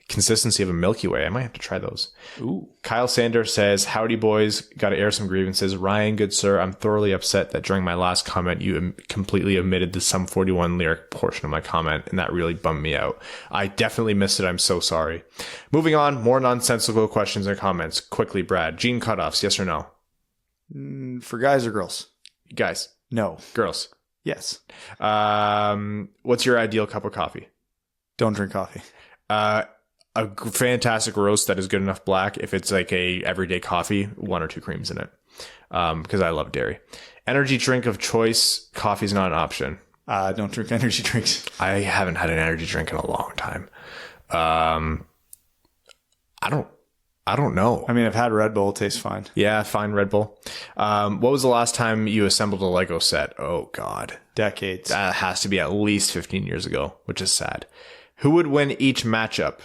Consistency of a Milky Way. I might have to try those. Ooh. Kyle Sanders says, howdy boys, got to air some grievances. Ryan, good sir, I'm thoroughly upset that during my last comment you completely omitted the Sum 41 lyric portion of my comment, and that really bummed me out. I definitely missed it. I'm so sorry. Moving on, more nonsensical questions and comments. Quickly, Brad. Gene cutoffs, yes or no? For guys or girls? Guys. No. Girls. Yes. What's your ideal cup of coffee? Don't drink coffee. A fantastic roast that is good enough black. If it's like a everyday coffee, 1 or 2 creams in it. Because I love dairy. Energy drink of choice. Coffee's not an option. Don't drink energy drinks. I haven't had an energy drink in a long time. I don't know. I mean, I've had Red Bull. It tastes fine. Yeah, fine Red Bull. What was the last time you assembled a Lego set? Oh, God. Decades. That has to be at least 15 years ago, which is sad. Who would win each matchup?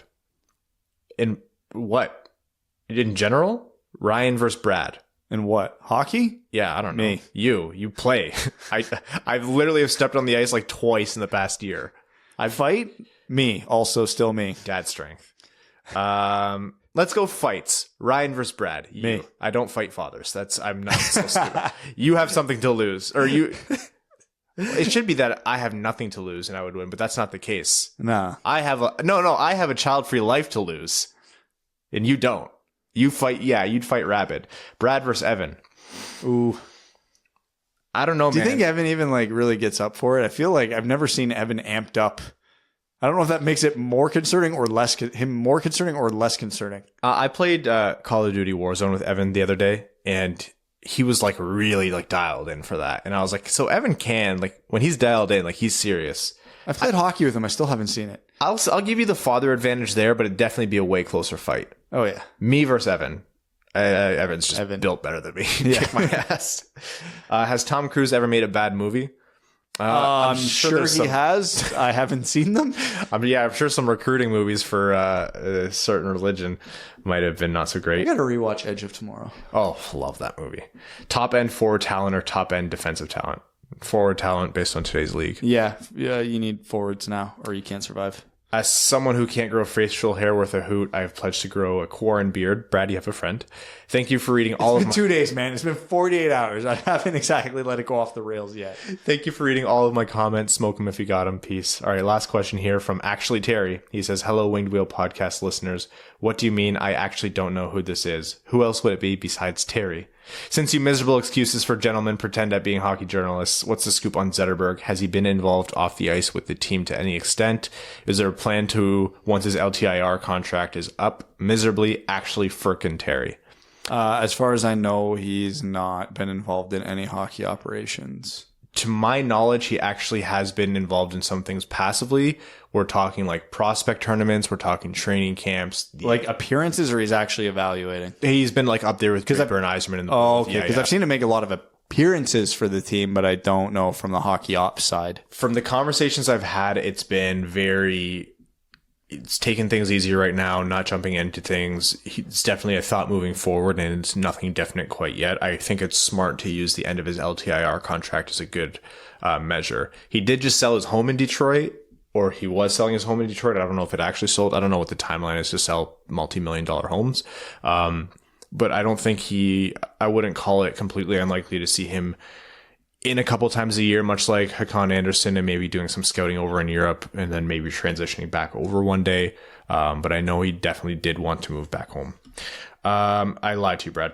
In what? In general? Ryan versus Brad. In what? Hockey? Yeah, I don't know. Me. You play. I've literally have stepped on the ice like twice in the past year. I fight? Me. Also still me. Dad strength. Let's go fights. Ryan versus Brad. You. Me. I don't fight fathers. I'm not so stupid. You have something to lose. Or you... It should be that I have nothing to lose and I would win, but that's not the case. Nah. I have a child-free life to lose. And you don't. You fight, you'd fight rabid. Brad versus Evan. Ooh. I don't know, Do man. you think Evan even like really gets up for it? I feel like I've never seen Evan amped up. I don't know if that makes it more concerning or less concerning. I played Call of Duty Warzone with Evan the other day, and he was like really like dialed in for that. And I was like, so Evan can, like, when he's dialed in, like, he's serious. I've played hockey with him. I still haven't seen it. I'll give you the father advantage there, but it'd definitely be a way closer fight. Oh, yeah. Me versus Evan. Evan's just built better than me. Kick my ass. Has Tom Cruise ever made a bad movie? I'm sure he has. I haven't seen them. I'm sure some recruiting movies for a certain religion might have been not so I great. got to rewatch Edge of Tomorrow. Oh, love that movie. Top end forward talent or top end defensive talent? Forward talent based on today's league. Yeah, you need forwards now or you can't survive. As someone who can't grow facial hair worth a hoot, I have pledged to grow a Quarren beard. Brad, you have a friend. Thank you for reading all of my... 2 days, man. It's been 48 hours. I haven't exactly let it go off the rails yet. Thank you for reading all of my comments. Smoke them if you got them. Peace. All right, last question here from Actually Terry. He says, hello, Winged Wheel podcast listeners. What do you mean I actually don't know who this is? Who else would it be besides Terry? Since you miserable excuses for gentlemen pretend at being hockey journalists, what's the scoop on Zetterberg? Has he been involved off the ice with the team to any extent? Is there a plan to, once his LTIR contract is up, miserably actually frickin' Terry? As far as I know, he's not been involved in any hockey operations. To my knowledge, he actually has been involved in some things passively. We're talking like prospect tournaments. We're talking training camps. Like appearances, or he's actually evaluating? He's been like up there with Draper and Eisman. In the okay. Because I've seen him make a lot of appearances for the team, but I don't know from the hockey ops side. From the conversations I've had, it's been it's taking things easy right now, not jumping into things. It's definitely a thought moving forward, and it's nothing definite quite yet. I think it's smart to use the end of his LTIR contract as a good measure. He did just sell his home in Detroit, or he was selling his home in Detroit. I don't know if it actually sold. I don't know what the timeline is to sell multi-million-dollar homes. But I don't think I wouldn't call it completely unlikely to see him in a couple times a year, much like Hakan Anderson, and maybe doing some scouting over in Europe and then maybe transitioning back over one day. But I know he definitely did want to move back home. I lied to you, Brad.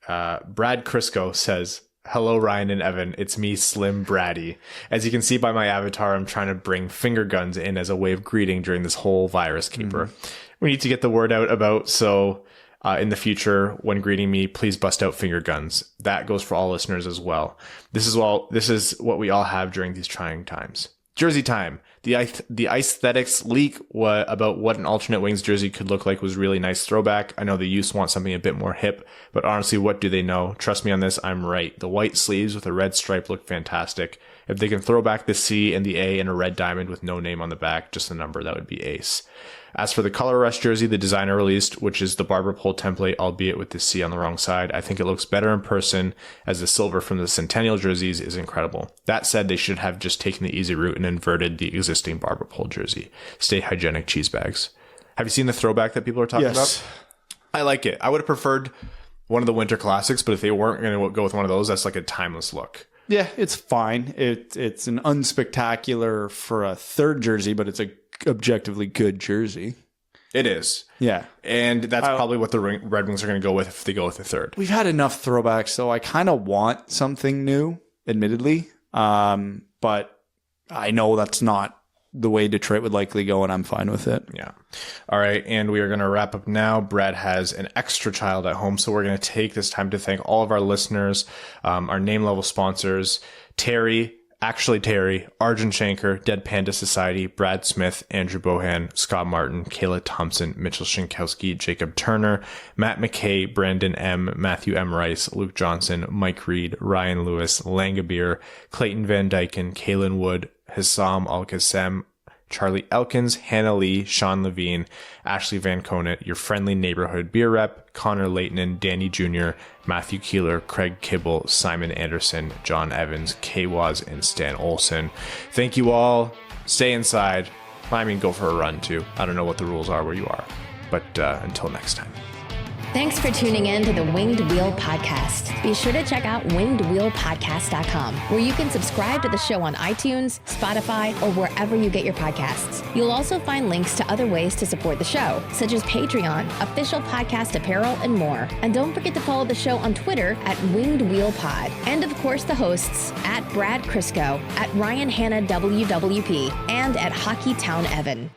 Brad Crisco says, hello, Ryan and Evan. It's me, Slim Brady. As you can see by my avatar, I'm trying to bring finger guns in as a way of greeting during this whole virus caper. We need to get the word out about, so in the future, when greeting me, please bust out finger guns. That goes for all listeners as well. This is what we all have during these trying times. Jersey time. The aesthetics leak about what an alternate wings jersey could look like was really nice throwback. I know the youths want something a bit more hip, but honestly, what do they know? Trust me on this, I'm right. The white sleeves with a red stripe look fantastic, If they can throw back the C and the A and a red diamond with no name on the back, just the number, that would be ace. As for the color rush jersey the designer released, which is the barber pole template, albeit with the C on the wrong side, I think it looks better in person, as the silver from the Centennial jerseys is incredible. That said, they should have just taken the easy route and inverted the existing barber pole jersey. Stay hygienic, cheese bags. Have you seen the throwback that people are talking about? I like it. I would have preferred one of the winter classics, but if they weren't going to go with one of those, that's like a timeless look. Yeah, it's fine. It's an unspectacular for a third jersey, but it's a objectively good jersey. It is. Yeah. And that's probably what the Red Wings are going to go with if they go with the third. We've had enough throwbacks, so I kind of want something new, admittedly. But I know that's not the way Detroit would likely go, and I'm fine with it. Yeah. All right. And we are going to wrap up now. Brad has an extra child at home, so we're going to take this time to thank all of our listeners, our name level sponsors, Terry, Arjun Shanker, Dead Panda Society, Brad Smith, Andrew Bohan, Scott Martin, Kayla Thompson, Mitchell Shinkowski, Jacob Turner, Matt McKay, Brandon M., Matthew M. Rice, Luke Johnson, Mike Reed, Ryan Lewis, Langabir, Clayton Van Dyken, Kaylin Wood, Hassam Al-Qassem, Charlie Elkins, Hannah Lee, Sean Levine, Ashley Van Conant, your friendly neighborhood beer rep, Connor Leighton, Danny Jr., Matthew Keeler, Craig Kibble, Simon Anderson, John Evans, Kay Waz, and Stan Olson. Thank you all. Stay inside. I mean, go for a run too. I don't know what the rules are where you are, but until next time. Thanks for tuning in to the Winged Wheel Podcast. Be sure to check out wingedwheelpodcast.com, where you can subscribe to the show on iTunes, Spotify, or wherever you get your podcasts. You'll also find links to other ways to support the show, such as Patreon, official podcast apparel, and more. And don't forget to follow the show on Twitter at Winged Wheel Pod. And of course, the hosts at Brad Crisco, at Ryan Hanna WWP, and at Hockey Town Evan.